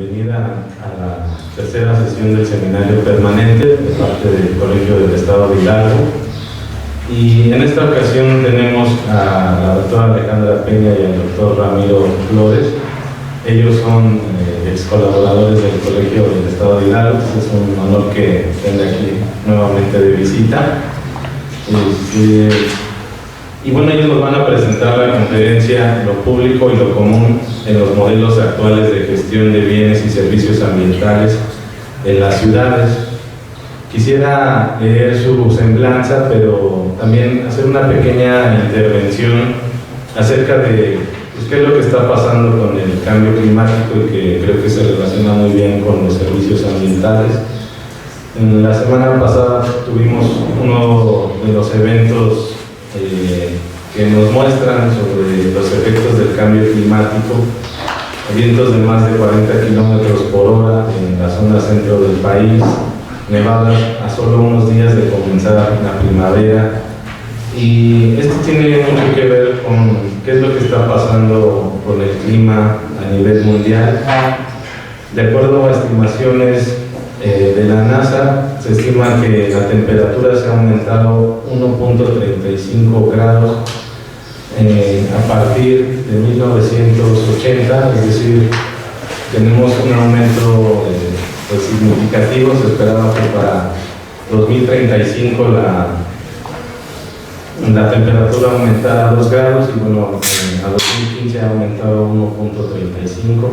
bienvenida a la tercera sesión del seminario permanente de parte del Colegio del Estado de Hidalgo. Y en esta ocasión tenemos a la doctora Alejandra Peña y al doctor Ramiro Flores. Ellos son ex colaboradores del Colegio del Estado de Hidalgo. Es un honor que estén aquí nuevamente de visita. Y bueno, ellos nos van a presentar la conferencia Lo público y lo común en los modelos actuales de gestión de bienes y servicios ambientales en las ciudades. Quisiera leer su semblanza, pero también hacer una pequeña intervención acerca de qué es lo que está pasando con el cambio climático y que creo que se relaciona muy bien con los servicios ambientales. En la semana pasada tuvimos uno de los eventos que nos muestran sobre los efectos del cambio climático, vientos de más de 40 kilómetros por hora en la zona centro del país, nevadas a solo unos días de comenzar la primavera. Y esto tiene mucho que ver con qué es lo que está pasando con el clima a nivel mundial. De acuerdo a estimaciones de la NASA, se estima que la temperatura se ha aumentado 1.35 grados a partir de 1980, es decir, tenemos un aumento pues significativo. Se esperaba que para 2035 la temperatura aumentara 2 grados y bueno, a 2015 ha aumentado 1.35.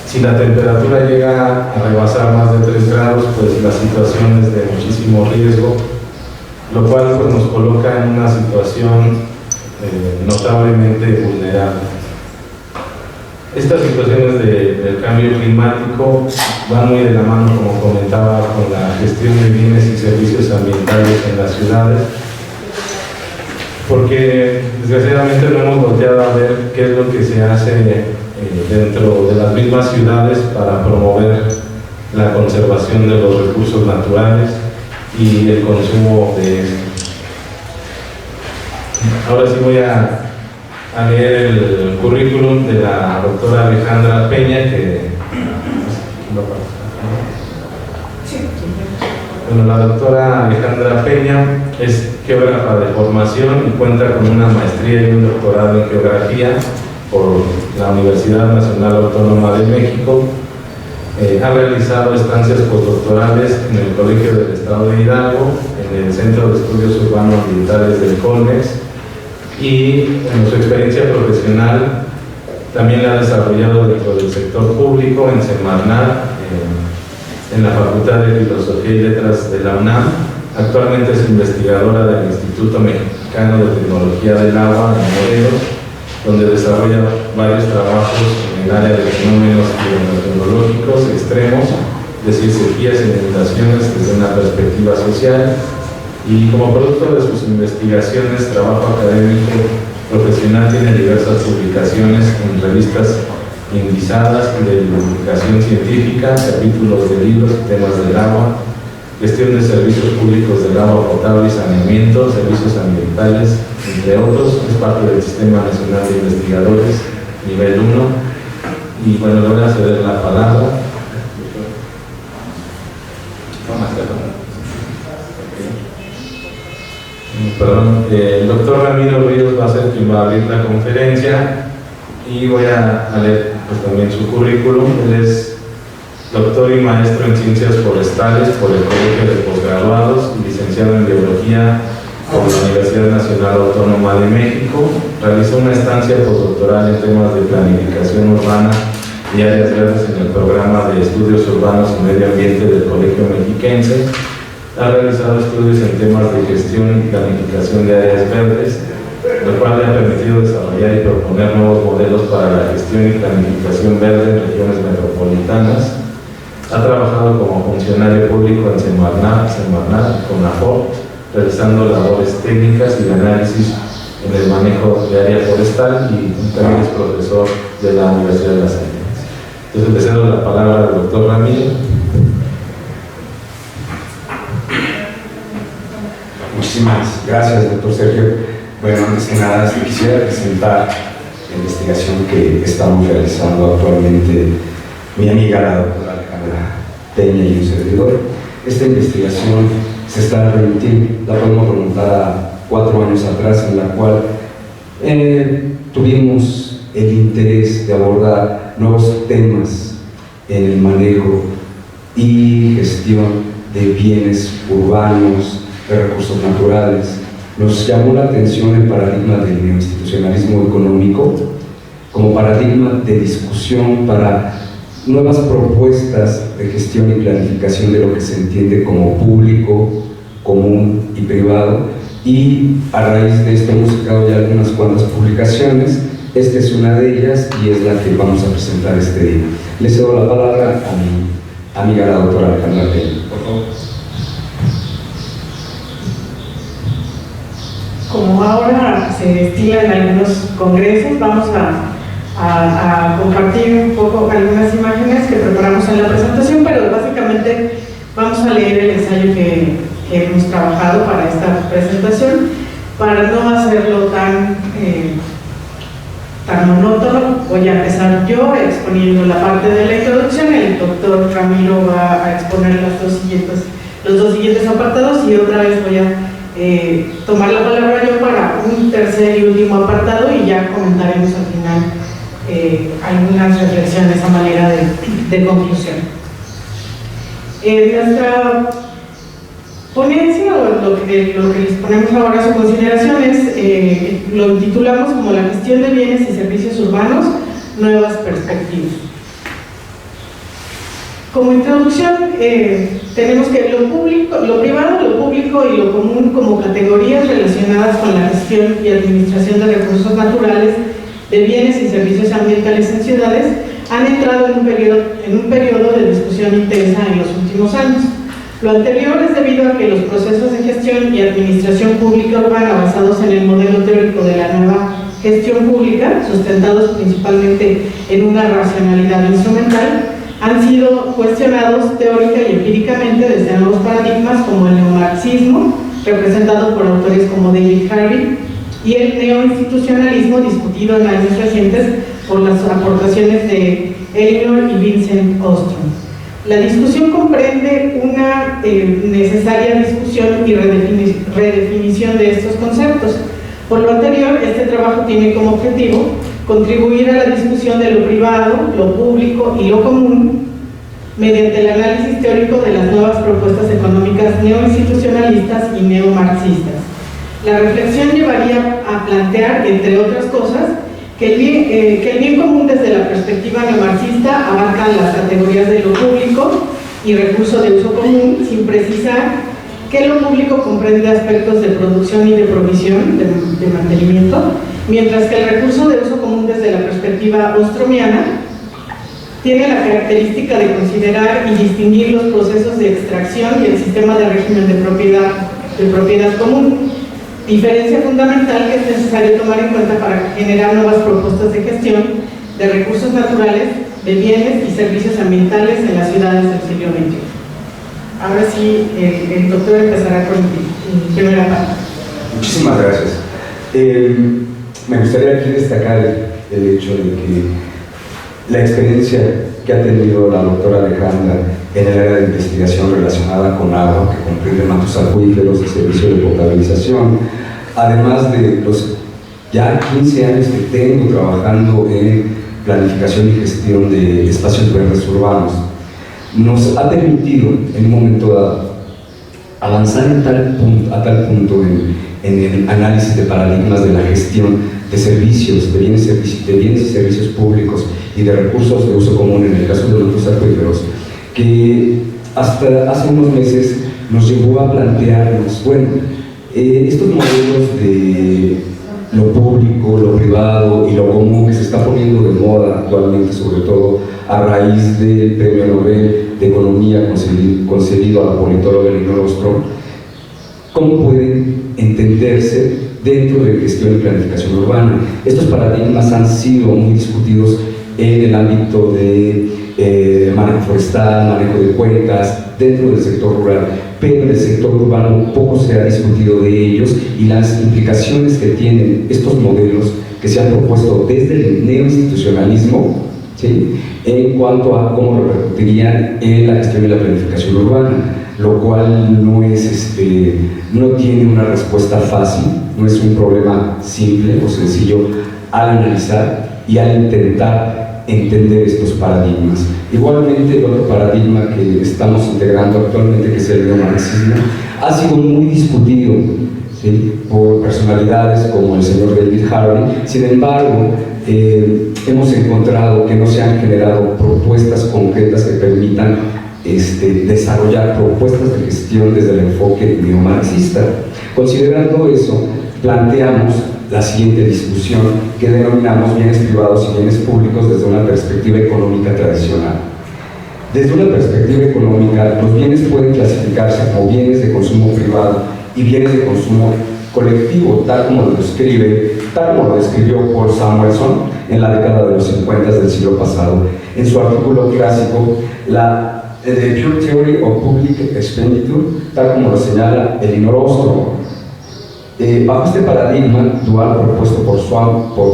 Si la temperatura llega a rebasar más de 3 grados, pues la situación es de muchísimo riesgo, lo cual pues, nos coloca en una situación notablemente vulnerable. Estas situaciones del cambio climático van muy de la mano, como comentaba, con la gestión de bienes y servicios ambientales en las ciudades, porque desgraciadamente no hemos volteado a ver qué es lo que se hace dentro de las mismas ciudades para promover la conservación de los recursos naturales y el consumo de estos. Ahora sí voy a leer el currículum de la doctora Alejandra Peña, la doctora Alejandra Peña es geógrafa de formación y cuenta con una maestría y un doctorado en geografía por la Universidad Nacional Autónoma de México. Ha realizado estancias postdoctorales en el Colegio del Estado de Hidalgo, en el Centro de Estudios Urbanos Ambientales del COLMEX, y en su experiencia profesional también la ha desarrollado dentro del sector público en Semarnat, en la Facultad de Filosofía y Letras de la UNAM. Actualmente es investigadora del Instituto Mexicano de Tecnología del Agua en Morelos, donde desarrolla varios trabajos en el área de fenómenos hidrometeorológicos extremos, es decir, sequías e inundaciones desde una perspectiva social. Y como producto de sus investigaciones, trabajo académico profesional, tiene diversas publicaciones en revistas indizadas de divulgación científica, capítulos de libros y temas del agua, gestión de servicios públicos del agua potable y saneamiento, servicios ambientales, entre otros. Es parte del Sistema Nacional de Investigadores, nivel 1. Y bueno, le voy a ceder la palabra. Perdón, el doctor Ramiro Ríos va a ser quien va a abrir la conferencia y voy a leer pues, también su currículum. Él es doctor y maestro en ciencias forestales por el Colegio de Postgraduados y licenciado en biología por la Universidad Nacional Autónoma de México. Realizó una estancia postdoctoral en temas de planificación urbana y áreas verdes en el programa de estudios urbanos y medio ambiente del Colegio Mexiquense. Ha realizado estudios en temas de gestión y planificación de áreas verdes, lo cual le ha permitido desarrollar y proponer nuevos modelos para la gestión y planificación verde en regiones metropolitanas. Ha trabajado como funcionario público en Semarnat, CONAFOR, realizando labores técnicas y de análisis en el manejo de área forestal, y también es profesor de la Universidad de las Américas. Entonces le cedo la palabra al doctor Ramiro. Muchísimas gracias, doctor Sergio. Bueno, antes que nada, quisiera presentar investigación que estamos realizando actualmente mi amiga la doctora Alejandra Peña y un servidor. Esta investigación se está remitiendo, la podemos remontar a 4 años atrás, en la cual tuvimos el interés de abordar nuevos temas en el manejo y gestión de bienes urbanos, de recursos naturales. Nos llamó la atención el paradigma del neoinstitucionalismo económico como paradigma de discusión para nuevas propuestas de gestión y planificación de lo que se entiende como público, común y privado, y a raíz de esto hemos sacado ya algunas cuantas publicaciones. Esta es una de ellas y es la que vamos a presentar este día. Le cedo la palabra a mi amiga la doctora Alejandra Peña, por favor. Como ahora se destila en algunos congresos, vamos a compartir un poco algunas imágenes que preparamos en la presentación, pero básicamente vamos a leer el ensayo que hemos trabajado para esta presentación, para no hacerlo tan monótono. Voy a empezar yo exponiendo la parte de la introducción. El doctor Ramiro va a exponer los dos siguientes apartados, y otra vez voy a tomar la palabra yo para un tercer y último apartado, y ya comentaremos al final algunas reflexiones a manera de conclusión. Nuestra ponencia, o lo que les ponemos ahora a su consideración, lo titulamos como la gestión de bienes y servicios urbanos, nuevas perspectivas. Como introducción, tenemos que lo privado, lo público y lo común como categorías relacionadas con la gestión y administración de recursos naturales, de bienes y servicios ambientales en ciudades, han entrado en un periodo de discusión intensa en los últimos años. Lo anterior es debido a que los procesos de gestión y administración pública urbana basados en el modelo teórico de la nueva gestión pública, sustentados principalmente en una racionalidad instrumental, han sido cuestionados teórica y empíricamente desde nuevos paradigmas como el neomarxismo, representado por autores como David Harvey, y el neoinstitucionalismo, discutido en años recientes por las aportaciones de Elinor y Vincent Ostrom. La discusión comprende una necesaria discusión y redefinición de estos conceptos. Por lo anterior, este trabajo tiene como objetivo contribuir a la discusión de lo privado, lo público y lo común mediante el análisis teórico de las nuevas propuestas económicas neoinstitucionalistas y neomarxistas. La reflexión llevaría a plantear, entre otras cosas, que el bien común desde la perspectiva neomarxista abarca las categorías de lo público y recurso de uso común, sin precisar que lo público comprende aspectos de producción y de provisión, de mantenimiento, mientras que el recurso de uso común desde la perspectiva ostromiana tiene la característica de considerar y distinguir los procesos de extracción y el sistema de régimen de propiedad común, diferencia fundamental que es necesario tomar en cuenta para generar nuevas propuestas de gestión de recursos naturales, de bienes y servicios ambientales en las ciudades del siglo XXI. Ahora sí, el doctor empezará con mi primera parte. Muchísimas gracias. Me gustaría aquí destacar el hecho de que la experiencia que ha tenido la doctora Alejandra en el área de investigación relacionada con agua, que comprende mantos acuíferos, de servicio de potabilización, además de los ya 15 años que tengo trabajando en planificación y gestión de espacios verdes urbanos, nos ha permitido en un momento dado avanzar a tal punto en el análisis de paradigmas de la gestión de servicios, de bienes y servicios públicos y de recursos de uso común en el caso de los acuíferos, que hasta hace unos meses nos llevó a plantearnos, bueno, estos modelos de lo público, lo privado y lo común que se está poniendo de moda actualmente, sobre todo a raíz del Premio Nobel de Economía concedido a la politóloga Elinor Ostrom, ¿cómo pueden entenderse dentro de gestión y planificación urbana? Estos paradigmas han sido muy discutidos en el ámbito de manejo forestal, manejo de cuencas, dentro del sector rural, pero en el sector urbano poco se ha discutido de ellos y las implicaciones que tienen estos modelos que se han propuesto desde el neoinstitucionalismo, ¿sí?, en cuanto a cómo repercutirían en la gestión y la planificación urbana, lo cual no tiene una respuesta fácil, no es un problema simple o sencillo al analizar y al intentar entender estos paradigmas. Igualmente, el otro paradigma que estamos integrando actualmente, que es el neomarxismo, ha sido muy discutido, ¿sí?, por personalidades como el señor David Harvey. Sin embargo, hemos encontrado que no se han generado propuestas concretas que permitan desarrollar propuestas de gestión desde el enfoque neomarxista. Considerando eso, planteamos la siguiente discusión que denominamos bienes privados y bienes públicos desde una perspectiva económica tradicional. Desde una perspectiva económica, los bienes pueden clasificarse como bienes de consumo privado y bienes de consumo colectivo, tal como lo describió Paul Samuelson en la década de los 50 del siglo pasado, en su artículo clásico The Pure Theory of Public Expenditure, tal como lo señala Elinor Ostrom. Bajo este paradigma dual propuesto por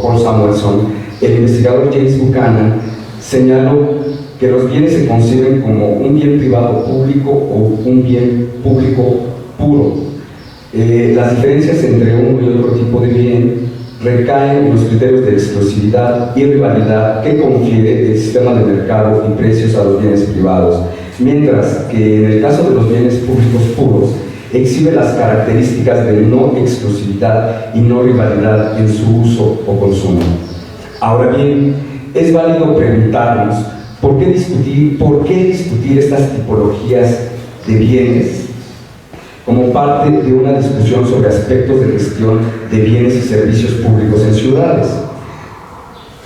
Paul Samuelson, el investigador James Buchanan señaló que los bienes se conciben como un bien privado público o un bien público puro. Las diferencias entre uno y otro tipo de bien recaen en los criterios de exclusividad y rivalidad que confiere el sistema de mercado y precios a los bienes privados, mientras que en el caso de los bienes públicos puros exhibe las características de no exclusividad y no rivalidad en su uso o consumo. Ahora bien, es válido preguntarnos ¿por qué discutir estas tipologías de bienes como parte de una discusión sobre aspectos de gestión de bienes y servicios públicos en ciudades?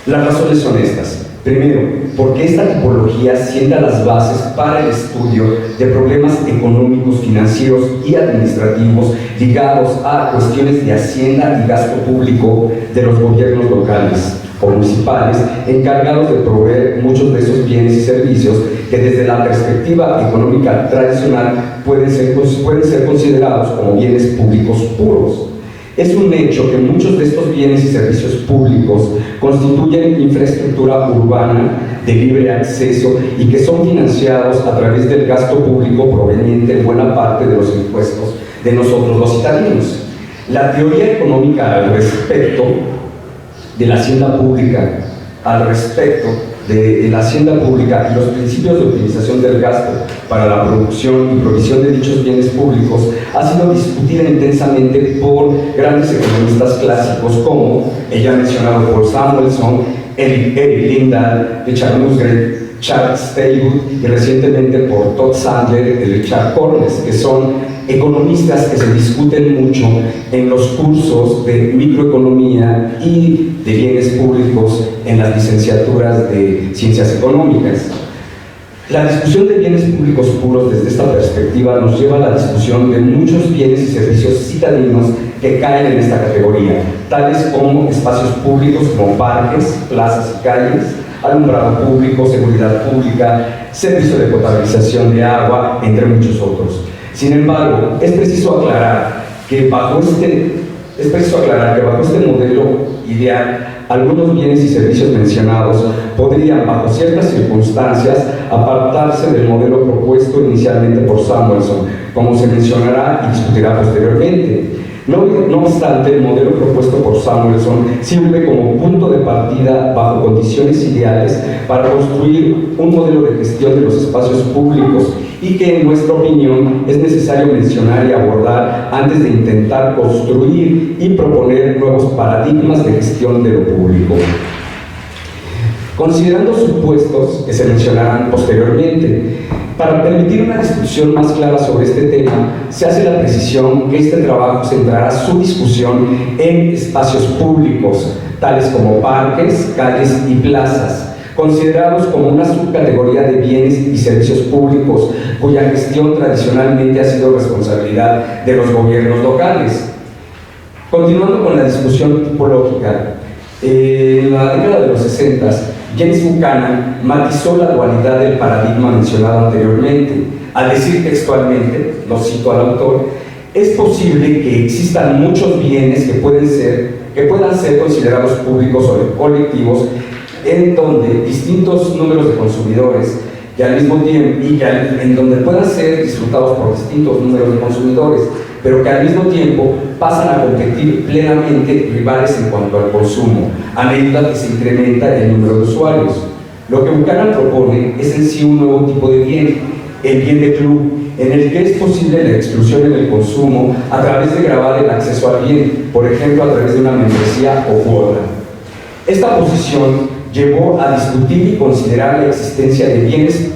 Las razones son estas. Primero, porque esta tipología sienta las bases para el estudio de problemas económicos, financieros y administrativos ligados a cuestiones de hacienda y gasto público de los gobiernos locales o municipales, encargados de proveer muchos de esos bienes y servicios que desde la perspectiva económica tradicional pueden ser considerados como bienes públicos puros. Es un hecho que muchos de estos bienes y servicios públicos constituyen infraestructura urbana de libre acceso y que son financiados a través del gasto público proveniente en buena parte de los impuestos de nosotros los citadinos. La teoría económica al respecto de la hacienda pública, y los principios de optimización del gasto para la producción y provisión de dichos bienes públicos ha sido discutida intensamente por grandes economistas clásicos como el ya mencionado Paul Samuelson, Eric Lindahl, Richard Musgrave, Charles Staywood y recientemente por Todd Sandler y Richard Cornes, que son economistas que se discuten mucho en los cursos de microeconomía y de bienes públicos en las licenciaturas de ciencias económicas. La discusión de bienes públicos puros desde esta perspectiva nos lleva a la discusión de muchos bienes y servicios citadinos que caen en esta categoría, tales como espacios públicos como parques, plazas y calles, alumbrado público, seguridad pública, servicio de potabilización de agua, entre muchos otros. Sin embargo, es preciso aclarar que bajo este modelo ideal, algunos bienes y servicios mencionados podrían, bajo ciertas circunstancias, apartarse del modelo propuesto inicialmente por Samuelson, como se mencionará y discutirá posteriormente. No obstante, el modelo propuesto por Samuelson sirve como punto de partida bajo condiciones ideales para construir un modelo de gestión de los espacios públicos y que, en nuestra opinión, es necesario mencionar y abordar antes de intentar construir y proponer nuevos paradigmas de gestión de lo público. Considerando supuestos que se mencionarán posteriormente, para permitir una discusión más clara sobre este tema, se hace la precisión que este trabajo centrará su discusión en espacios públicos, tales como parques, calles y plazas, considerados como una subcategoría de bienes y servicios públicos, cuya gestión tradicionalmente ha sido responsabilidad de los gobiernos locales. Continuando con la discusión tipológica, en la década de los 60, James Buchanan matizó la dualidad del paradigma mencionado anteriormente, al decir textualmente, lo cito al autor, es posible que existan muchos bienes que puedan ser considerados públicos o colectivos, en donde distintos números de consumidores que al mismo tiempo, en donde puedan ser disfrutados por distintos números de consumidores, pero que al mismo tiempo pasan a competir plenamente rivales en cuanto al consumo, a medida que se incrementa el número de usuarios. Lo que Buchanan propone es en sí un nuevo tipo de bien, el bien de club, en el que es posible la exclusión en el consumo a través de gravar el acceso al bien, por ejemplo a través de una membresía o cuota. Esta posición llevó a discutir y considerar la existencia de bienes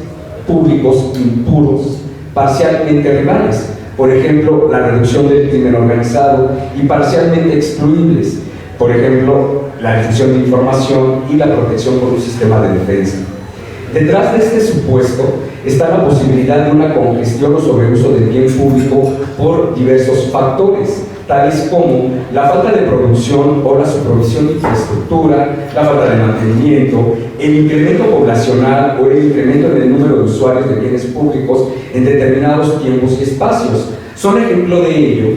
públicos impuros, parcialmente rivales, por ejemplo, la reducción del crimen organizado, y parcialmente excluibles, por ejemplo, la difusión de información y la protección por un sistema de defensa. Detrás de este supuesto está la posibilidad de una congestión o sobreuso del bien público por diversos factores, tales como la falta de producción o la supervisión de infraestructura, la falta de mantenimiento, el incremento poblacional o el incremento en el número de usuarios de bienes públicos en determinados tiempos y espacios. Son ejemplo de ello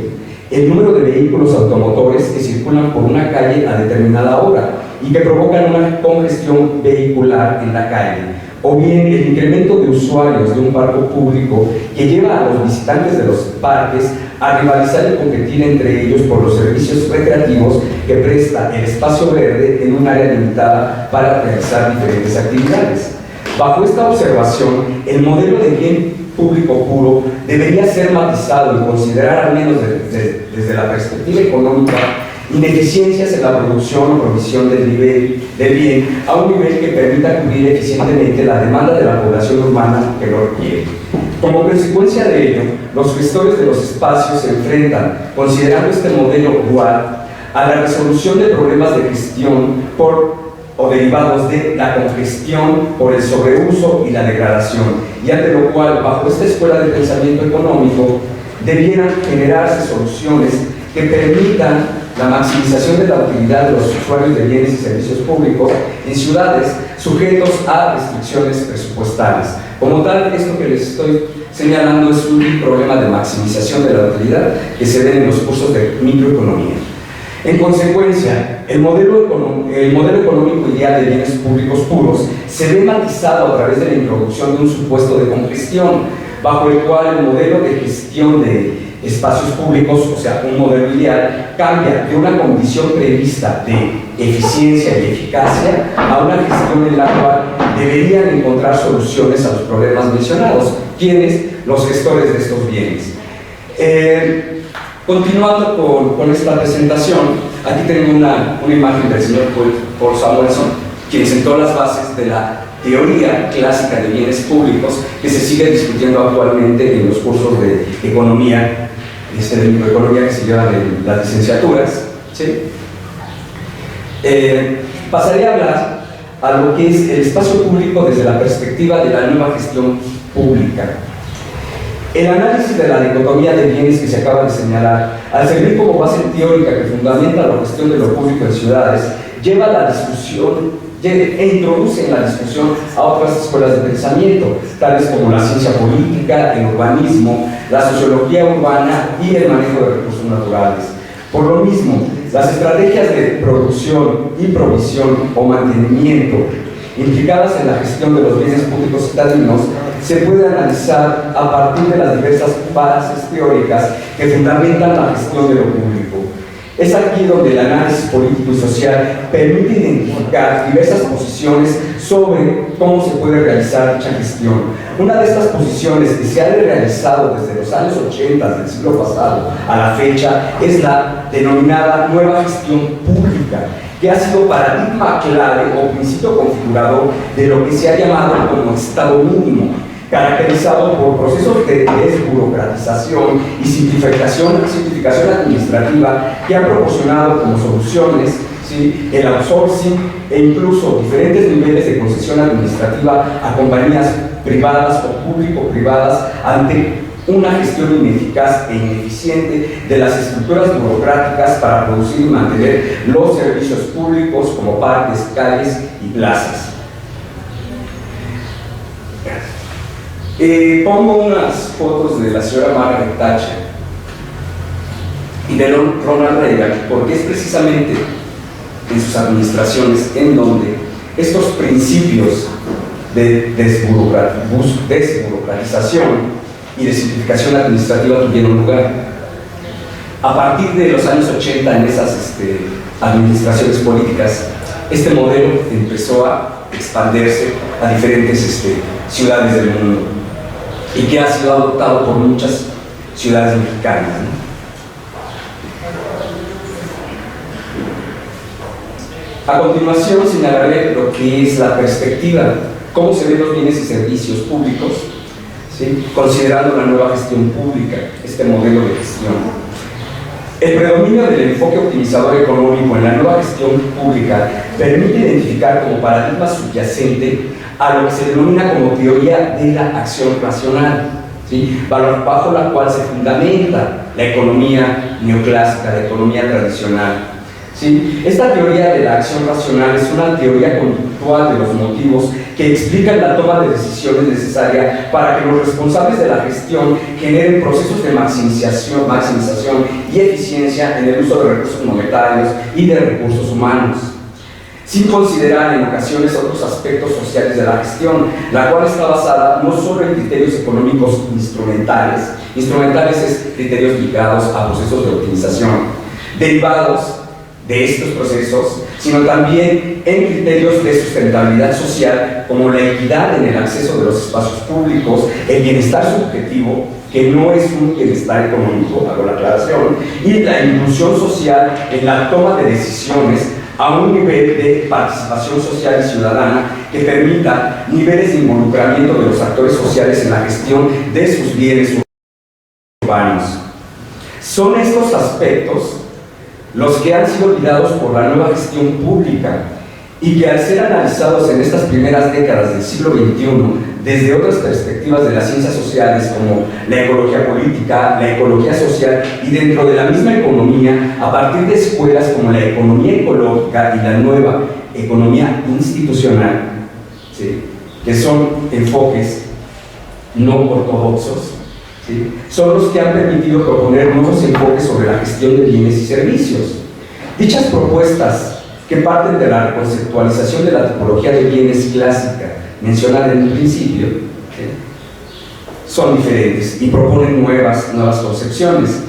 el número de vehículos automotores que circulan por una calle a determinada hora y que provocan una congestión vehicular en la calle, o bien el incremento de usuarios de un parque público que lleva a los visitantes de los parques a rivalizar y competir entre ellos por los servicios recreativos que presta el espacio verde en un área limitada para realizar diferentes actividades. Bajo esta observación, el modelo de bien público puro debería ser matizado y considerar, al menos desde la perspectiva económica, ineficiencias en la producción o provisión del bien a un nivel que permita cubrir eficientemente la demanda de la población urbana que lo requiere. Como consecuencia de ello, los gestores de los espacios se enfrentan, considerando este modelo dual, a la resolución de problemas de gestión o derivados de la congestión por el sobreuso y la degradación, y ante lo cual, bajo esta escuela de pensamiento económico, debieran generarse soluciones que permitan la maximización de la utilidad de los usuarios de bienes y servicios públicos en ciudades sujetos a restricciones presupuestales. Como tal, esto que les estoy señalando es un problema de maximización de la utilidad que se ve en los cursos de microeconomía. En consecuencia, el modelo económico ideal de bienes públicos puros se ve matizado a través de la introducción de un supuesto de congestión, bajo el cual el modelo de gestión de espacios públicos, o sea, un modelo ideal, cambia de una condición prevista de eficiencia y eficacia a una gestión en la cual deberían encontrar soluciones a los problemas mencionados, quienes, los gestores de estos bienes. Continuando con esta presentación, aquí tengo una imagen del señor Paul Samuelson, quien sentó las bases de la teoría clásica de bienes públicos que se sigue discutiendo actualmente en los cursos de economía, de microeconomía que se llevan en las licenciaturas. ¿Sí? Pasaré a hablar a lo que es el espacio público desde la perspectiva de la nueva gestión pública. El análisis de la dicotomía de bienes que se acaba de señalar, al servir como base teórica que fundamenta la gestión de lo público en ciudades, lleva a la discusión e introduce en la discusión a otras escuelas de pensamiento, tales como la ciencia política, el urbanismo, la sociología urbana y el manejo de recursos naturales. Por lo mismo, las estrategias de producción y provisión o mantenimiento implicadas en la gestión de los bienes públicos citadinos se puede analizar a partir de las diversas bases teóricas que fundamentan la gestión de lo público. Es aquí donde el análisis político y social permite identificar diversas posiciones sobre cómo se puede realizar dicha gestión. Una de estas posiciones que se ha realizado desde los años 80 del siglo pasado a la fecha es la denominada nueva gestión pública, que ha sido paradigma clave o principio configurador de lo que se ha llamado como Estado mínimo, caracterizado por procesos de desburocratización y simplificación administrativa que han proporcionado como soluciones, ¿sí?, el outsourcing e incluso diferentes niveles de concesión administrativa a compañías privadas o público-privadas ante una gestión ineficaz e ineficiente de las estructuras burocráticas para producir y mantener los servicios públicos como parques, calles y plazas. Pongo unas fotos de la señora Margaret Thatcher, y de Ronald Reagan, porque es precisamente en sus administraciones en donde estos principios de desburocratización y de simplificación administrativa tuvieron lugar. A partir de los años 80, en esas administraciones políticas, este modelo empezó a expandirse a diferentes ciudades del mundo y que ha sido adoptado por muchas ciudades mexicanas, ¿no? A continuación señalaré lo que es la perspectiva, cómo se ven los bienes y servicios públicos, ¿sí?, considerando la nueva gestión pública, este modelo de gestión. El predominio del enfoque optimizador económico en la nueva gestión pública permite identificar como paradigma subyacente a lo que se denomina como teoría de la acción racional, ¿sí?, bajo la cual se fundamenta la economía neoclásica, la economía tradicional. ¿Sí? Esta teoría de la acción racional es una teoría conductual de los motivos que explican la toma de decisiones necesaria para que los responsables de la gestión generen procesos de maximización y eficiencia en el uso de recursos monetarios y de recursos humanos, sin considerar en ocasiones otros aspectos sociales de la gestión, la cual está basada no solo en criterios económicos instrumentales es criterios ligados a procesos de optimización, derivados de estos procesos, sino también en criterios de sustentabilidad social, como la equidad en el acceso de los espacios públicos, el bienestar subjetivo, que no es un bienestar económico, hago la aclaración, y la inclusión social en la toma de decisiones a un nivel de participación social y ciudadana que permita niveles de involucramiento de los actores sociales en la gestión de sus bienes urbanos. Son estos aspectos los que han sido olvidados por la nueva gestión pública y que al ser analizados en estas primeras décadas del siglo XXI desde otras perspectivas de las ciencias sociales como la ecología política, la ecología social y dentro de la misma economía a partir de escuelas como la economía ecológica y la nueva economía institucional, ¿sí?, que son enfoques no ortodoxos, ¿sí?, son los que han permitido proponer nuevos enfoques sobre la gestión de bienes y servicios. Dichas propuestas, que parten de la conceptualización de la tipología de bienes clásica mencionada en un principio, ¿sí?, son diferentes y proponen nuevas concepciones.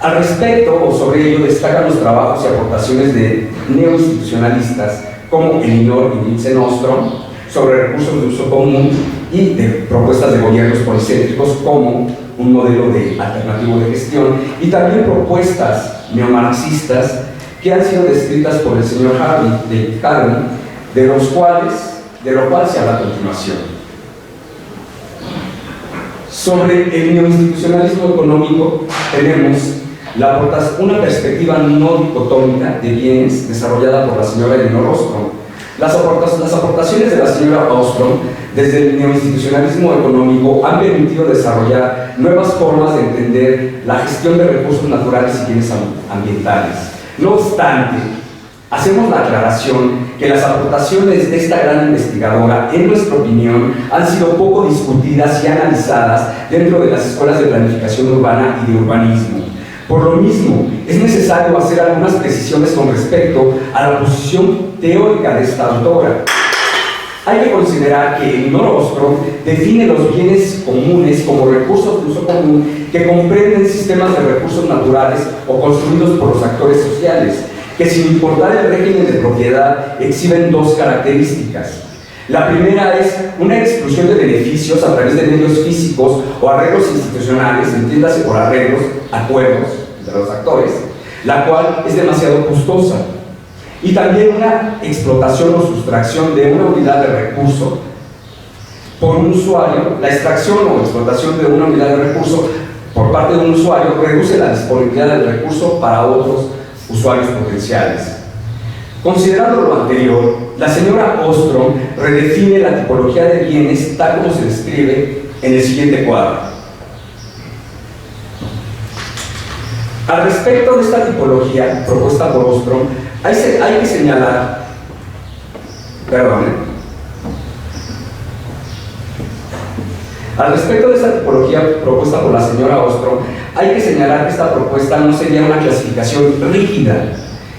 Al respecto o sobre ello destacan los trabajos y aportaciones de neoinstitucionalistas como Elinor y Vincent Ostrom sobre recursos de uso común y de propuestas de gobiernos policéntricos como un modelo alternativo de gestión, y también propuestas neomarxistas que han sido descritas por el señor David Harvey, de lo cual se habla a continuación. Sobre el neoinstitucionalismo económico tenemos una perspectiva no dicotómica de bienes desarrollada por la señora Elinor Ostrom. Las aportaciones de la señora Ostrom desde el neoinstitucionalismo económico han permitido desarrollar nuevas formas de entender la gestión de recursos naturales y bienes ambientales. No obstante, hacemos la aclaración que las aportaciones de esta gran investigadora, en nuestra opinión, han sido poco discutidas y analizadas dentro de las escuelas de planificación urbana y de urbanismo. Por lo mismo, es necesario hacer algunas precisiones con respecto a la posición teórica de esta autora. Hay que considerar que Elinor Ostrom define los bienes comunes como recursos de uso común que comprenden sistemas de recursos naturales o construidos por los actores sociales, que sin importar el régimen de propiedad exhiben dos características. La primera es una exclusión de beneficios a través de medios físicos o arreglos institucionales, entiéndase por arreglos, acuerdos de los actores, la cual es demasiado costosa. Y también una explotación o sustracción de una unidad de recurso por un usuario. La extracción o explotación de una unidad de recurso por parte de un usuario reduce la disponibilidad del recurso para otros usuarios potenciales. Considerando lo anterior, la señora Ostrom redefine la tipología de bienes tal como se describe en el siguiente cuadro. Al respecto de esta tipología propuesta por Ostrom, hay que señalar, al respecto de esta tipología propuesta por la señora Ostrom, hay que señalar que esta propuesta no sería una clasificación rígida,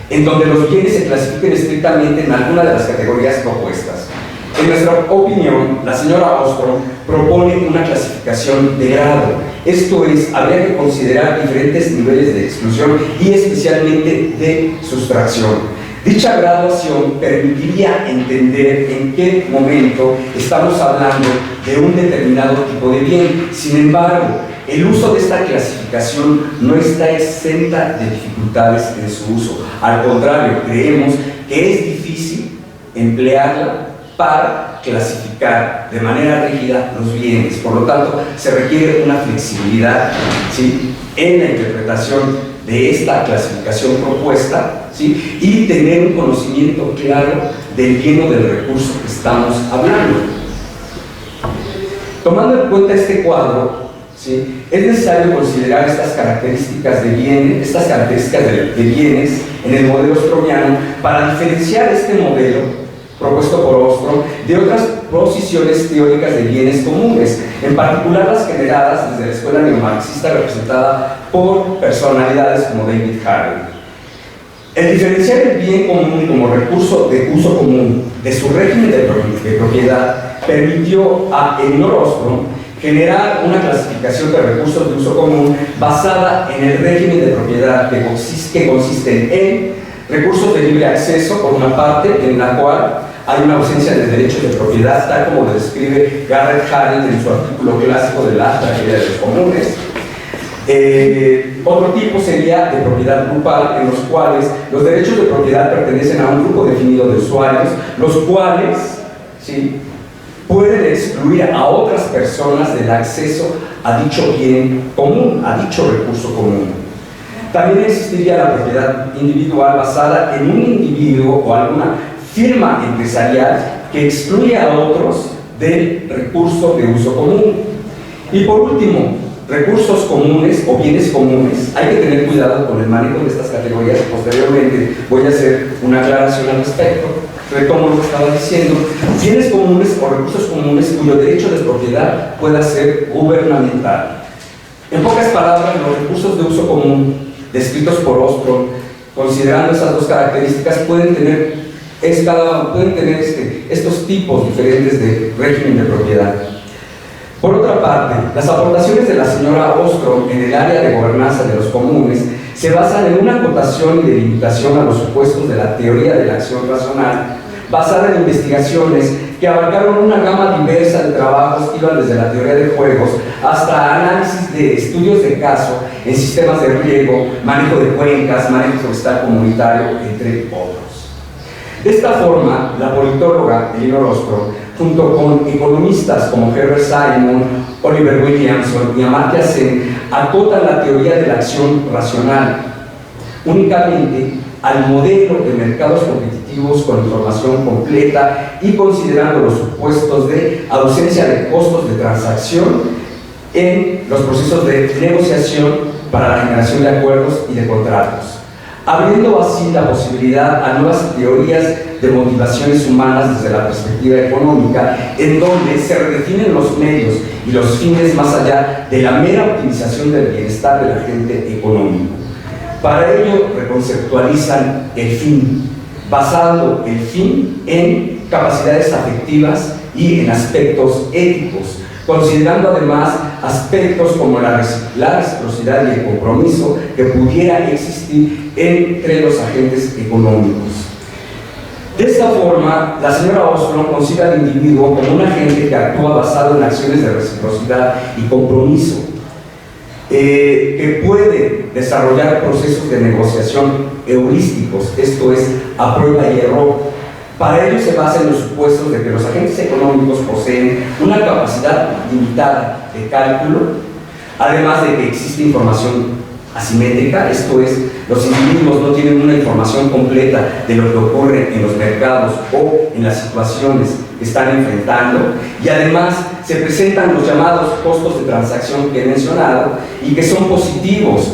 en donde los bienes se clasifiquen estrictamente en alguna de las categorías propuestas. En nuestra opinión, la señora Ostrom propone una clasificación de grado. Esto es, habría que considerar diferentes niveles de exclusión y especialmente de sustracción. Dicha graduación permitiría entender en qué momento estamos hablando de un determinado tipo de bien. Sin embargo, el uso de esta clasificación no está exenta de dificultades en su uso. Al contrario, creemos que es difícil emplearla para clasificar de manera rígida los bienes. Por lo tanto, se requiere una flexibilidad, ¿sí?, en la interpretación de esta clasificación propuesta, ¿sí?, y tener un conocimiento claro del bien o del recurso que estamos hablando. Tomando en cuenta este cuadro, ¿sí?, es necesario considerar estas características de bienes, de bienes en el modelo ostromiano para diferenciar este modelo propuesto por Ostrom de otras posiciones teóricas de bienes comunes, en particular las generadas desde la escuela neomarxista representada por personalidades como David Harvey. El diferenciar el bien común como recurso de uso común de su régimen de propiedad permitió a Elinor Ostrom generar una clasificación de recursos de uso común basada en el régimen de propiedad que consiste en recursos de libre acceso, por una parte, en la cual hay una ausencia de derechos de propiedad, tal como lo describe Garrett Haring en su artículo clásico de la tragedia de los comunes. Otro tipo sería de propiedad grupal, en los cuales los derechos de propiedad pertenecen a un grupo definido de usuarios, los cuales, ¿sí?, pueden excluir a otras personas del acceso a dicho bien común, a dicho recurso común. También existiría la propiedad individual basada en un individuo o alguna firma empresarial que excluye a otros del recurso de uso común. Y por último, recursos comunes o bienes comunes. Hay que tener cuidado con el manejo de estas categorías. Posteriormente voy a hacer una aclaración al respecto. Retomo lo que estaba diciendo. Bienes comunes o recursos comunes cuyo derecho de propiedad pueda ser gubernamental. En pocas palabras, los recursos de uso común descritos por Ostrom, considerando esas dos características, pueden tener estos tipos diferentes de régimen de propiedad. Por otra parte, las aportaciones de la señora Ostrom en el área de gobernanza de los comunes se basan en una acotación y delimitación a los supuestos de la teoría de la acción racional, basada en investigaciones que abarcaron una gama diversa de trabajos que iban desde la teoría de juegos hasta análisis de estudios de caso en sistemas de riego, manejo de cuencas, manejo forestal comunitario, entre otros. De esta forma, la politóloga Elinor Ostrom, junto con economistas como Herbert Simon, Oliver Williamson y Amartya Sen, acotan la teoría de la acción racional únicamente al modelo de mercados competitivos con información completa y considerando los supuestos de ausencia de costos de transacción en los procesos de negociación para la generación de acuerdos y de contratos, abriendo así la posibilidad a nuevas teorías de motivaciones humanas desde la perspectiva económica, en donde se redefinen los medios y los fines más allá de la mera optimización del bienestar del agente económico. Para ello, reconceptualizan el fin, basando el fin en capacidades afectivas y en aspectos éticos, considerando además aspectos como la reciprocidad y el compromiso que pudiera existir entre los agentes económicos. De esta forma, la señora Ostrom concibe al individuo como un agente que actúa basado en acciones de reciprocidad y compromiso, que puede desarrollar procesos de negociación heurísticos, esto es, a prueba y error. Para ello se basa en los supuestos de que los agentes económicos poseen una capacidad limitada de cálculo, además de que existe información asimétrica, esto es, los individuos no tienen una información completa de lo que ocurre en los mercados o en las situaciones que están enfrentando, y además se presentan los llamados costos de transacción que he mencionado y que son positivos,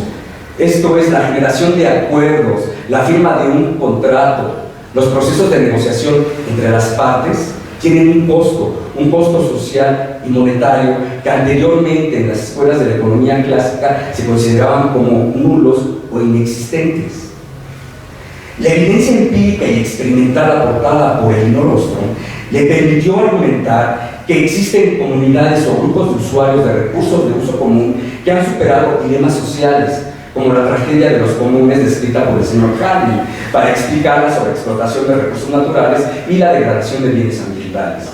esto es, la generación de acuerdos, la firma de un contrato, los procesos de negociación entre las partes tienen un costo social y monetario que anteriormente en las escuelas de la economía clásica se consideraban como nulos o inexistentes. La evidencia empírica y experimental aportada por Elinor Ostrom le permitió argumentar que existen comunidades o grupos de usuarios de recursos de uso común que han superado dilemas sociales, como la tragedia de los comunes descrita por el señor Hardy, para explicar la sobreexplotación de recursos naturales y la degradación de bienes ambientales.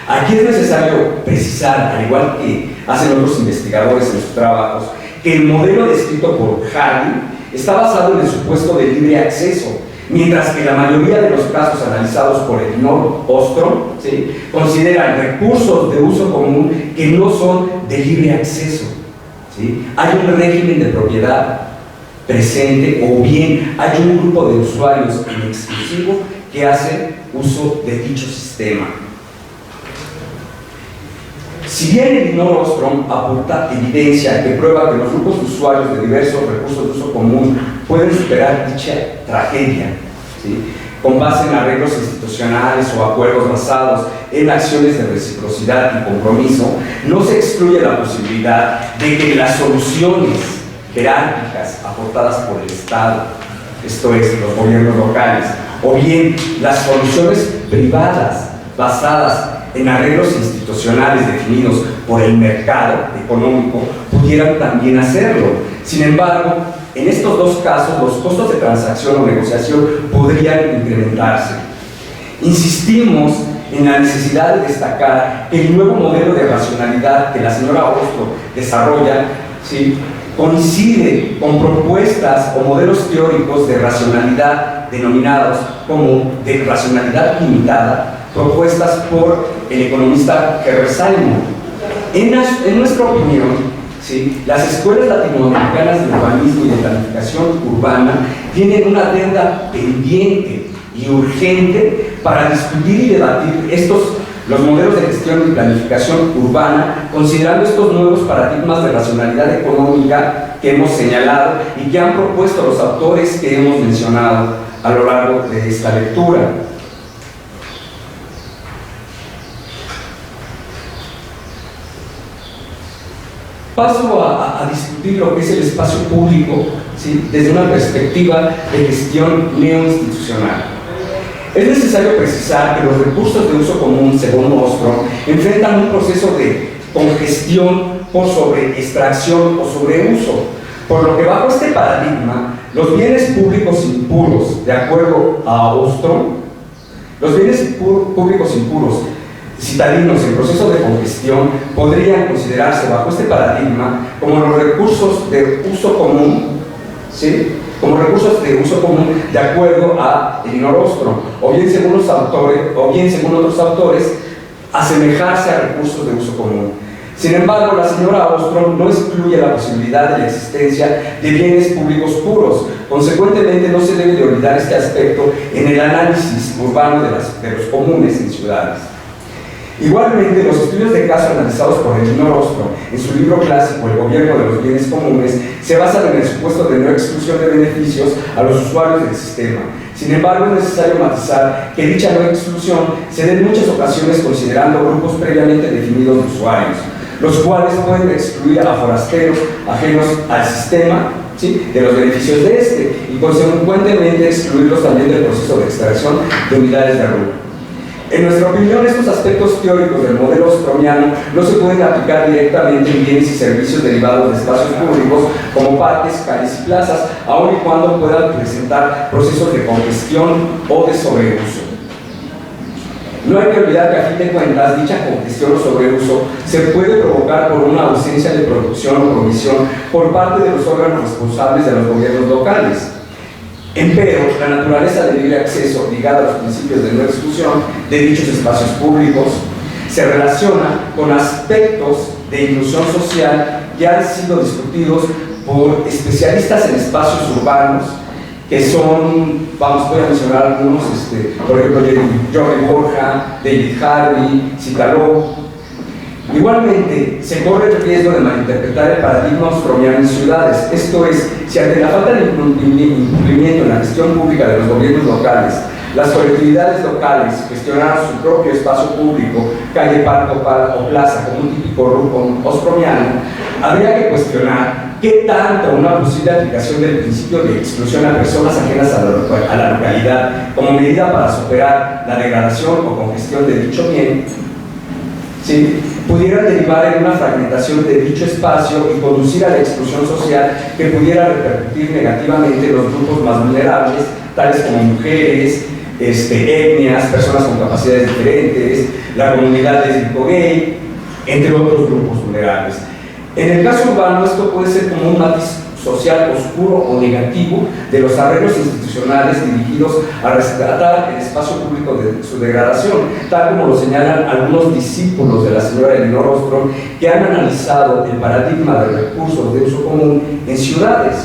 Aquí es necesario precisar, al igual que hacen otros investigadores en sus trabajos, que el modelo descrito por Hardy está basado en el supuesto de libre acceso, mientras que la mayoría de los casos analizados por Elinor Ostrom, ¿sí?, consideran recursos de uso común que no son de libre acceso, ¿sí? Hay un régimen de propiedad presente, o bien hay un grupo de usuarios en exclusivo que hacen uso de dicho sistema. Si bien Elinor Ostrom aporta evidencia que prueba que los grupos de usuarios de diversos recursos de uso común pueden superar dicha tragedia, ¿sí?, con base en arreglos institucionales o acuerdos basados en acciones de reciprocidad y compromiso, no se excluye la posibilidad de que las soluciones jerárquicas aportadas por el Estado, esto es, los gobiernos locales, o bien las soluciones privadas basadas en arreglos institucionales definidos por el mercado económico, pudieran también hacerlo. Sin embargo, en estos dos casos, los costos de transacción o negociación podrían incrementarse. Insistimos en la necesidad de destacar que el nuevo modelo de racionalidad que la señora Ostrom desarrolla, ¿sí?, coincide con propuestas o modelos teóricos de racionalidad denominados como de racionalidad limitada, propuestas por el economista Herbert Simon. En nuestra opinión, ¿sí?, las escuelas latinoamericanas de urbanismo y de planificación urbana tienen una deuda pendiente y urgente para discutir y debatir los modelos de gestión y planificación urbana, considerando estos nuevos paradigmas de racionalidad económica que hemos señalado y que han propuesto los autores que hemos mencionado a lo largo de esta lectura. Paso a discutir lo que es el espacio público, ¿sí?, desde una perspectiva de gestión neoinstitucional. Es necesario precisar que los recursos de uso común, según Ostrom, enfrentan un proceso de congestión por sobreextracción o sobreuso, por lo que bajo este paradigma, los bienes públicos impuros, de acuerdo a Ostrom, los bienes públicos impuros citadinos en proceso de congestión podrían considerarse bajo este paradigma como los recursos de uso común, ¿sí?, como recursos de uso común de acuerdo a Elinor Ostrom, o bien según los autores, o bien según otros autores, asemejarse a recursos de uso común. Sin embargo, la señora Ostrom no excluye la posibilidad de la existencia de bienes públicos puros. Consecuentemente, no se debe de olvidar este aspecto en el análisis urbano de los comunes en ciudades. Igualmente, los estudios de caso analizados por Elinor Ostrom en su libro clásico El gobierno de los bienes comunes se basan en el supuesto de no exclusión de beneficios a los usuarios del sistema. Sin embargo, es necesario matizar que dicha no exclusión se da en muchas ocasiones considerando grupos previamente definidos de usuarios, los cuales pueden excluir a forasteros ajenos al sistema, ¿sí?, de los beneficios de este, y consecuentemente excluirlos también del proceso de extracción de unidades de rubro. En nuestra opinión, estos aspectos teóricos del modelo ostromiano no se pueden aplicar directamente en bienes y servicios derivados de espacios públicos como parques, calles y plazas, aun y cuando puedan presentar procesos de congestión o de sobreuso. No hay que olvidar que a fin de cuentas, dicha congestión o sobreuso se puede provocar por una ausencia de producción o provisión por parte de los órganos responsables de los gobiernos locales. Empero, la naturaleza del libre acceso ligada a los principios de no exclusión de dichos espacios públicos se relaciona con aspectos de inclusión social que han sido discutidos por especialistas en espacios urbanos, que son, voy a mencionar algunos, por ejemplo, Jorge Borja, David Harvey, Citaló. Igualmente, se corre el riesgo de malinterpretar el paradigma ostromiano en ciudades, esto es, si ante la falta de incumplimiento en la gestión pública de los gobiernos locales, las colectividades locales gestionaran su propio espacio público, calle, parque o plaza, como un típico grupo ostromiano, habría que cuestionar qué tanto una posible aplicación del principio de exclusión a personas ajenas a la localidad como medida para superar la degradación o congestión de dicho bien, ¿sí?, pudiera derivar en una fragmentación de dicho espacio y conducir a la exclusión social que pudiera repercutir negativamente en los grupos más vulnerables, tales como mujeres, etnias, personas con capacidades diferentes, la comunidad lésbico-gay, entre otros grupos vulnerables. En el caso urbano, esto puede ser como un matiz social oscuro o negativo de los arreglos institucionales dirigidos a rescatar el espacio público de su degradación, tal como lo señalan algunos discípulos de la señora Elinor Ostrom, que han analizado el paradigma de recursos de uso común en ciudades.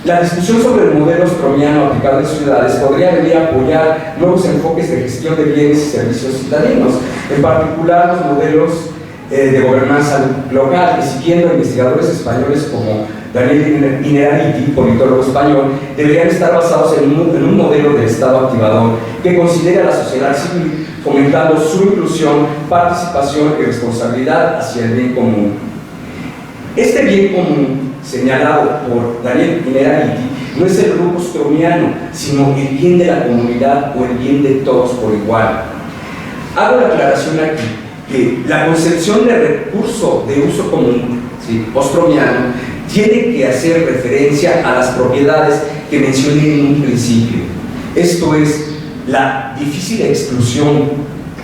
La discusión sobre el modelo ostromiano aplicado en ciudades podría venir a apoyar nuevos enfoques de gestión de bienes y servicios citadinos, en particular los modelos de gobernanza local, que siguiendo a investigadores españoles como Daniel Innerarity, politólogo español, deberían estar basados en un modelo de Estado activador que considere a la sociedad civil fomentando su inclusión, participación y responsabilidad hacia el bien común. Este bien común, señalado por Daniel Innerarity, no es el grupo ostromiano, sino el bien de la comunidad o el bien de todos por igual. Hago la aclaración aquí que la concepción de recurso de uso común, ¿sí?, ostromiano, tiene que hacer referencia a las propiedades que mencioné en un principio. Esto es, la difícil exclusión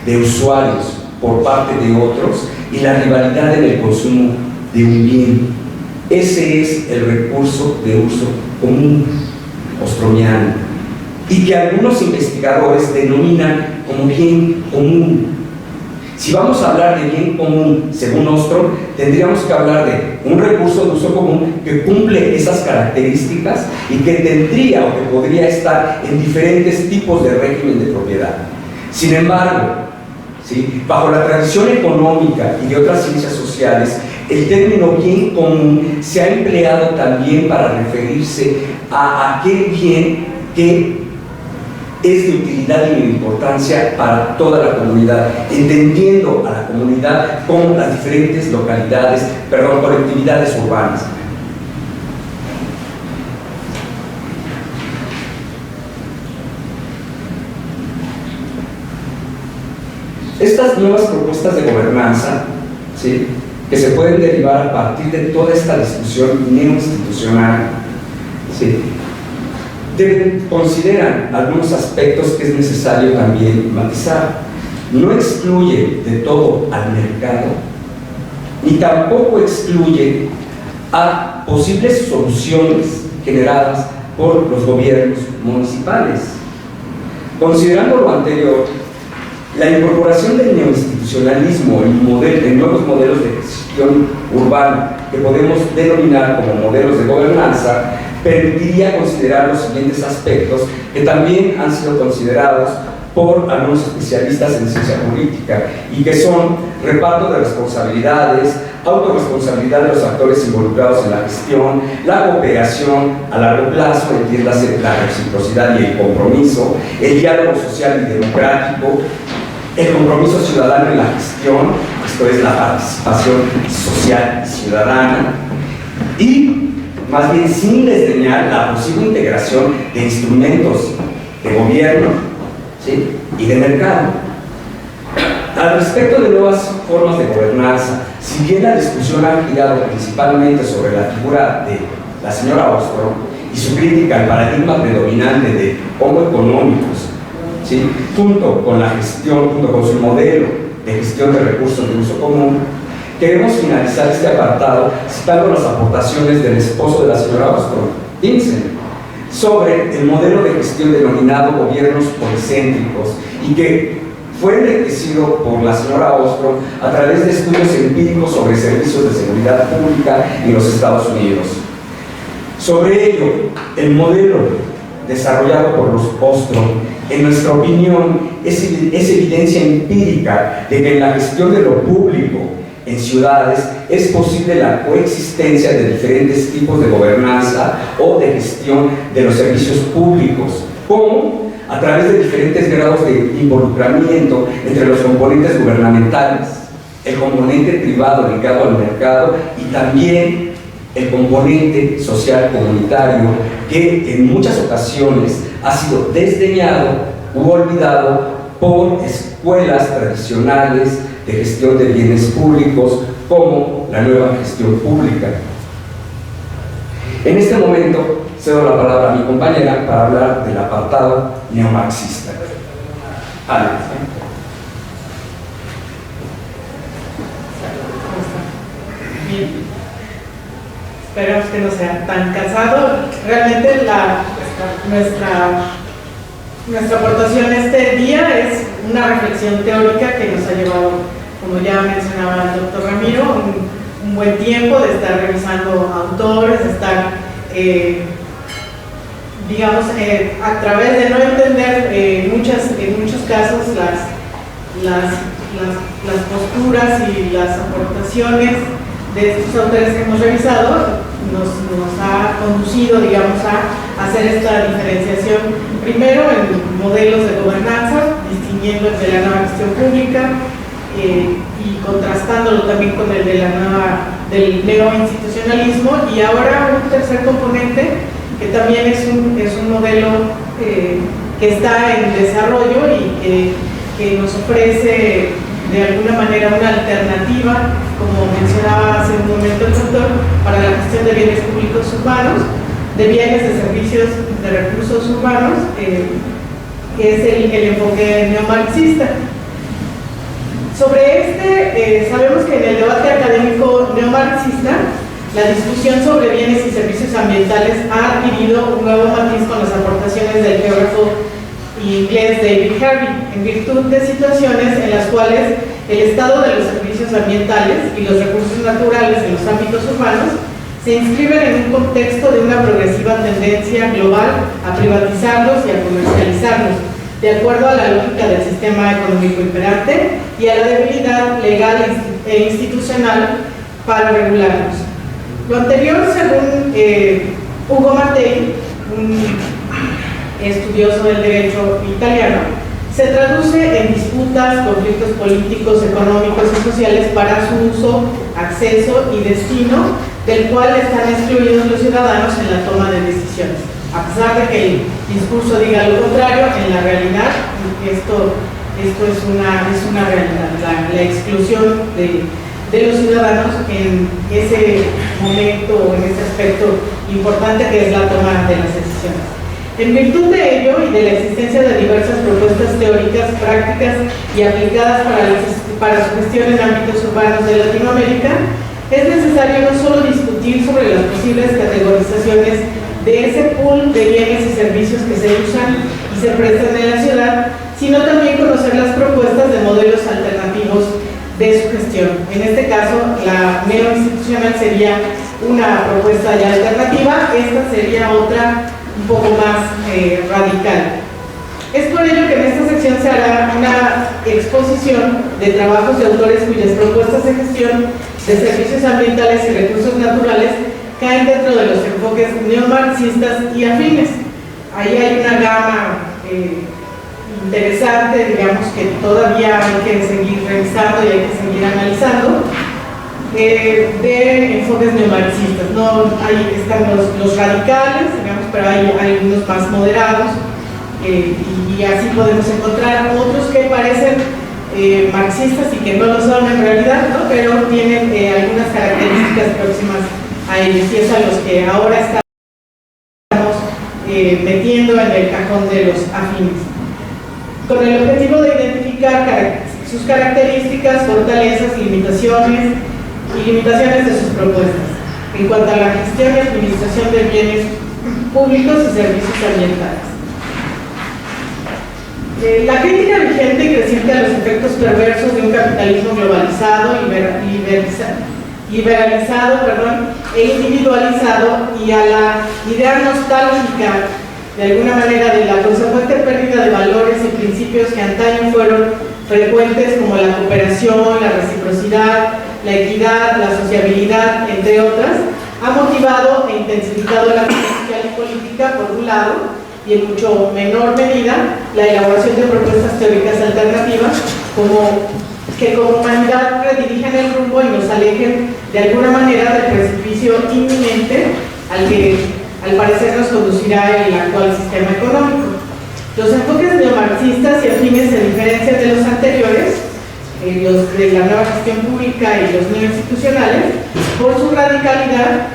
de usuarios por parte de otros y la rivalidad en el consumo de un bien. Ese es el recurso de uso común ostromiano, y que algunos investigadores denominan como bien común. Si vamos a hablar de bien común, según Ostrom, tendríamos que hablar de un recurso de uso común que cumple esas características y que tendría o que podría estar en diferentes tipos de régimen de propiedad. Sin embargo, ¿sí?, bajo la tradición económica y de otras ciencias sociales, el término bien común se ha empleado también para referirse a aquel bien que es de utilidad y de importancia para toda la comunidad, entendiendo a la comunidad como las diferentes colectividades urbanas. Estas nuevas propuestas de gobernanza, ¿sí?, que se pueden derivar a partir de toda esta discusión neoinstitucional, ¿sí?, consideran algunos aspectos que es necesario también matizar. No excluye de todo al mercado, ni tampoco excluye a posibles soluciones generadas por los gobiernos municipales. Considerando lo anterior, la incorporación del neoinstitucionalismo en nuevos modelos de gestión urbana, que podemos denominar como modelos de gobernanza, permitiría considerar los siguientes aspectos que también han sido considerados por algunos especialistas en ciencia política, y que son reparto de responsabilidades, autorresponsabilidad de los actores involucrados en la gestión, la cooperación a largo plazo, entiéndase la reciprocidad y el compromiso, el diálogo social y democrático, el compromiso ciudadano en la gestión, esto es la participación social y ciudadana, y más bien sin desdeñar la posible integración de instrumentos de gobierno, ¿sí?, y de mercado. Al respecto de nuevas formas de gobernanza, si bien la discusión ha girado principalmente sobre la figura de la señora Ostrom y su crítica al paradigma predominante de homo económicos, ¿sí?, junto con su modelo de gestión de recursos de uso común, queremos finalizar este apartado citando las aportaciones del esposo de la señora Ostrom, Vincent, sobre el modelo de gestión denominado gobiernos policéntricos, y que fue enriquecido por la señora Ostrom a través de estudios empíricos sobre servicios de seguridad pública en los Estados Unidos. Sobre ello, el modelo desarrollado por los Ostrom, en nuestra opinión, es evidencia empírica de que en la gestión de lo público en ciudades es posible la coexistencia de diferentes tipos de gobernanza o de gestión de los servicios públicos, como a través de diferentes grados de involucramiento entre los componentes gubernamentales, el componente privado ligado al mercado y también el componente social comunitario, que en muchas ocasiones ha sido desdeñado u olvidado por escuelas tradicionales de gestión de bienes públicos como la nueva gestión pública. En este momento cedo la palabra a mi compañera para hablar del apartado neomarxista. Alex. Bien. Esperamos que no sea tan cansado. Realmente nuestra aportación este día es una reflexión teórica que nos ha llevado, como ya mencionaba el doctor Ramiro, un buen tiempo de estar revisando autores, de estar, digamos, a través de no entender en muchos casos las posturas y las aportaciones de estos autores que hemos revisado, nos ha conducido, digamos, a hacer esta diferenciación, primero en modelos de gobernanza, distinguiendo entre la nueva gestión pública y contrastándolo también con el del neoinstitucionalismo, y ahora un tercer componente que también es un modelo que está en desarrollo y que nos ofrece de alguna manera una alternativa, como mencionaba hace un momento el doctor, para la gestión de bienes públicos urbanos, de bienes, de servicios, de recursos urbanos, que es el enfoque neomarxista. Sobre sabemos que en el debate académico neomarxista, la discusión sobre bienes y servicios ambientales ha adquirido un nuevo matiz con las aportaciones del geógrafo inglés David Harvey, en virtud de situaciones en las cuales el estado de los servicios ambientales y los recursos naturales en los ámbitos urbanos se inscriben en un contexto de una progresiva tendencia global a privatizarlos y a comercializarlos, de acuerdo a la lógica del sistema económico imperante y a la debilidad legal e institucional para regularlos. Lo anterior, según Ugo Mattei, un estudioso del derecho italiano, se traduce en disputas, conflictos políticos, económicos y sociales para su uso, acceso y destino, del cual están excluidos los ciudadanos en la toma de decisiones. A pesar de que el discurso diga lo contrario, en la realidad esto es una realidad, la exclusión de los ciudadanos en ese momento, en ese aspecto importante que es la toma de las decisiones. En virtud de ello y de la existencia de diversas propuestas teóricas, prácticas y aplicadas para su gestión en ámbitos urbanos de Latinoamérica, es necesario no solo discutir sobre las posibles categorizaciones de ese pool de bienes y servicios que se usan y se prestan en la ciudad, sino también conocer las propuestas de modelos alternativos de su gestión. En este caso, la neoinstitucional sería una propuesta ya alternativa, esta sería otra un poco más radical. Es por ello que en esta sección se hará una exposición de trabajos de autores cuyas propuestas de gestión de servicios ambientales y recursos naturales caen dentro de los enfoques neomarxistas y afines. Ahí hay una gama interesante, digamos, que todavía hay que seguir revisando y hay que seguir analizando, de enfoques neomarxistas. No, ahí están los radicales, digamos, pero hay algunos más moderados, y así podemos encontrar otros que parecen marxistas y que no lo son en realidad, ¿no? Pero tienen algunas características próximas a ellos, y es a los que ahora estamos metiendo en el cajón de los afines, con el objetivo de identificar sus características, fortalezas, limitaciones de sus propuestas en cuanto a la gestión y administración de bienes públicos y servicios ambientales. La crítica vigente y creciente a los efectos perversos de un capitalismo globalizado, liberalizado e individualizado, y a la idea nostálgica, de alguna manera, de la consecuente pérdida de valores y principios que antaño fueron frecuentes, como la cooperación, la reciprocidad, la equidad, la sociabilidad, entre otras, ha motivado e intensificado la acción social y política, por un lado, y en mucho menor medida la elaboración de propuestas teóricas alternativas que como humanidad redirigen el rumbo y nos alejen de alguna manera del precipicio inminente al que al parecer nos conducirá el actual sistema económico. Los enfoques neomarxistas y afines se diferencian de los anteriores, los de la nueva gestión pública y los neoinstitucionales, por su radicalidad,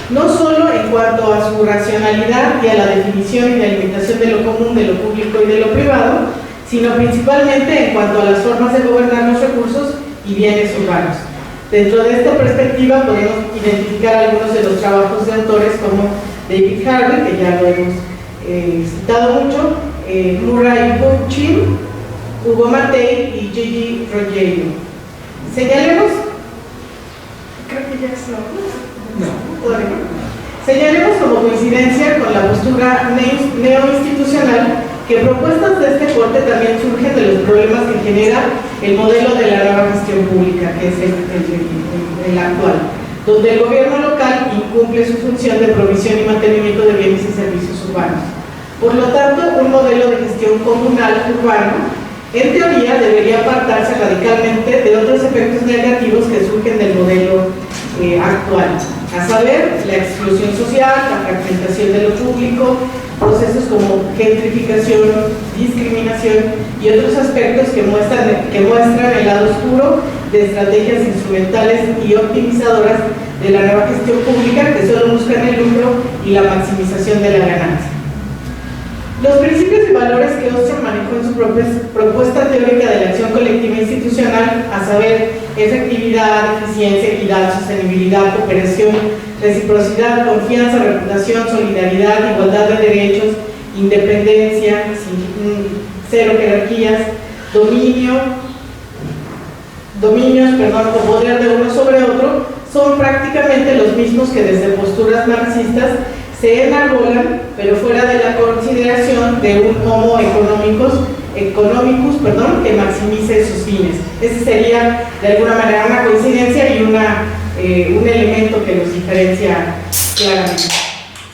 no solo en cuanto a su racionalidad y a la definición y delimitación de lo común, de lo público y de lo privado, sino principalmente en cuanto a las formas de gobernar los recursos y bienes urbanos. Dentro de esta perspectiva podemos identificar algunos de los trabajos de autores como David Harvey, que ya lo hemos citado mucho, Murray Bookchin, Hugo Mattei y Gigi Rogero. Señalemos, creo que ya es señalemos como coincidencia con la postura neoinstitucional que propuestas de este corte también surgen de los problemas que genera el modelo de la nueva gestión pública, que es el actual, donde el gobierno local incumple su función de provisión y mantenimiento de bienes y servicios urbanos. Por lo tanto, un modelo de gestión comunal urbano, en teoría, debería apartarse radicalmente de otros efectos negativos que surgen del modelo actual, a saber, la exclusión social, la fragmentación de lo público, procesos como gentrificación, discriminación y otros aspectos que muestran el lado oscuro de estrategias instrumentales y optimizadoras de la nueva gestión pública que solo buscan el lucro y la maximización de la ganancia. Los principios y valores que Ostrom manejó en su propuesta teórica de la acción colectiva institucional, a saber, efectividad, eficiencia, equidad, sostenibilidad, cooperación, reciprocidad, confianza, reputación, solidaridad, igualdad de derechos, independencia, cero jerarquías, o poder de uno sobre otro, son prácticamente los mismos que desde posturas marxistas se enarbolan, pero fuera de la consideración de un homo economicus, que maximice sus fines. Ese sería de alguna manera una coincidencia y un elemento que los diferencia claramente.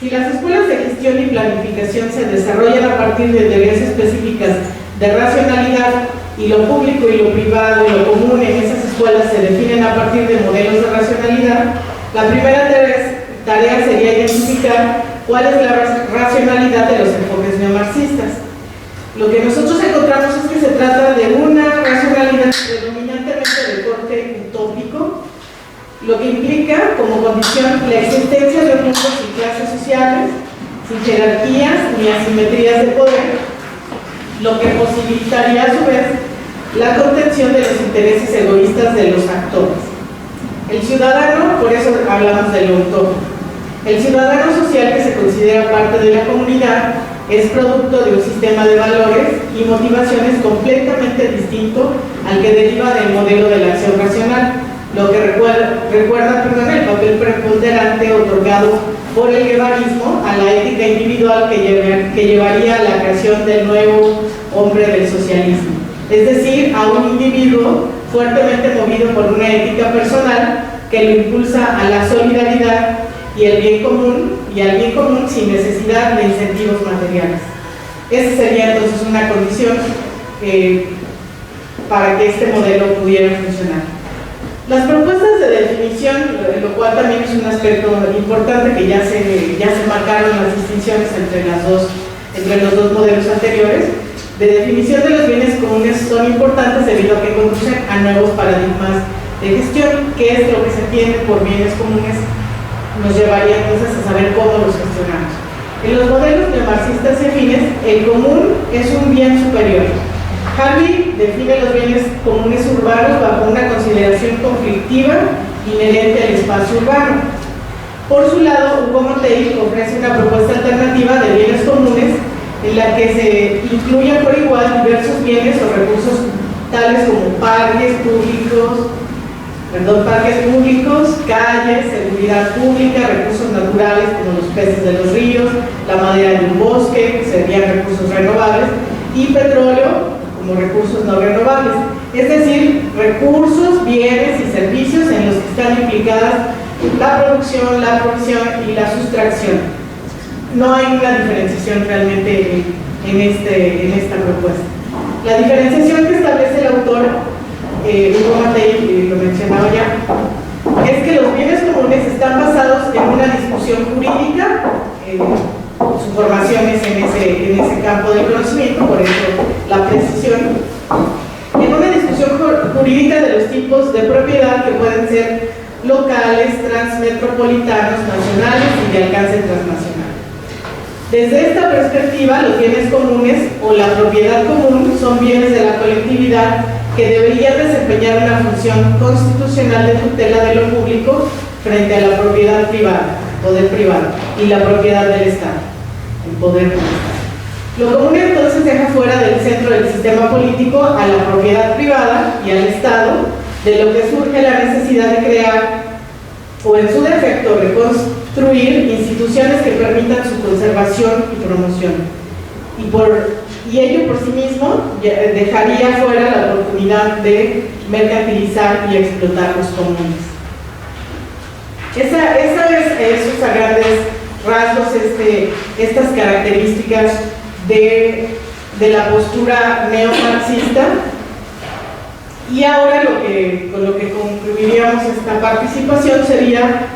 Si las escuelas de gestión y planificación se desarrollan a partir de teorías específicas de racionalidad y lo público y lo privado y lo común en esas escuelas se definen a partir de modelos de racionalidad, la primera tarea sería identificar cuál es la racionalidad de los enfoques neomarxistas. Lo que nosotros encontramos es que se trata de una racionalidad predominantemente de corte utópico, lo que implica como condición la existencia de un mundo sin clases sociales, sin jerarquías ni asimetrías de poder, lo que posibilitaría a su vez la contención de los intereses egoístas de los actores. El ciudadano, por eso hablamos de lo utópico, el ciudadano social que se considera parte de la comunidad es producto de un sistema de valores y motivaciones completamente distinto al que deriva del modelo de la acción racional, lo que recuerda el papel preponderante otorgado por el guevarismo a la ética individual que llevaría a la creación del nuevo hombre del socialismo, es decir, a un individuo fuertemente movido por una ética personal que lo impulsa a la solidaridad y al bien común sin necesidad de incentivos materiales. Esa sería entonces una condición para que este modelo pudiera funcionar. Las propuestas de definición, lo cual también es un aspecto importante que ya se marcaron las distinciones entre los dos modelos anteriores, de definición de los bienes comunes son importantes debido a que conducen a nuevos paradigmas de gestión. ¿Qué es lo que se entiende por bienes comunes? Nos llevaría entonces a saber cómo los gestionamos. En los modelos neomarxistas y afines, el común es un bien superior. Harvey define los bienes comunes urbanos bajo una consideración conflictiva inherente al espacio urbano. Por su lado, Hugo Mattei ofrece una propuesta alternativa de bienes comunes en la que se incluyen por igual diversos bienes o recursos tales como parques públicos, calles, seguridad pública, recursos naturales como los peces de los ríos, la madera de un bosque, que serían recursos renovables, y petróleo como recursos no renovables, es decir, recursos, bienes y servicios en los que están implicadas la producción, la provisión y la sustracción. no hay una diferenciación realmente en esta propuesta. La diferenciación que establece el autor, Hugo Matei lo mencionaba ya, es que los bienes comunes están basados en una discusión jurídica, su formación es en ese campo del conocimiento, por eso la precisión, en una discusión jurídica de los tipos de propiedad que pueden ser locales, transmetropolitanos, nacionales y de alcance transnacional. Desde esta perspectiva, los bienes comunes o la propiedad común son bienes de la colectividad que deberían desempeñar una función constitucional de tutela de lo público frente a la propiedad privada, poder privado, y la propiedad del Estado, el poder del Estado. Lo común entonces deja fuera del centro del sistema político a la propiedad privada y al Estado, de lo que surge la necesidad de crear, o en su defecto reconstruir, instituciones que permitan su conservación y promoción. Y ello por sí mismo dejaría fuera la oportunidad de mercantilizar y explotar los comunes. Esa es a grandes rasgos estas características de la postura neomarxista. Y ahora con lo que concluiríamos esta participación sería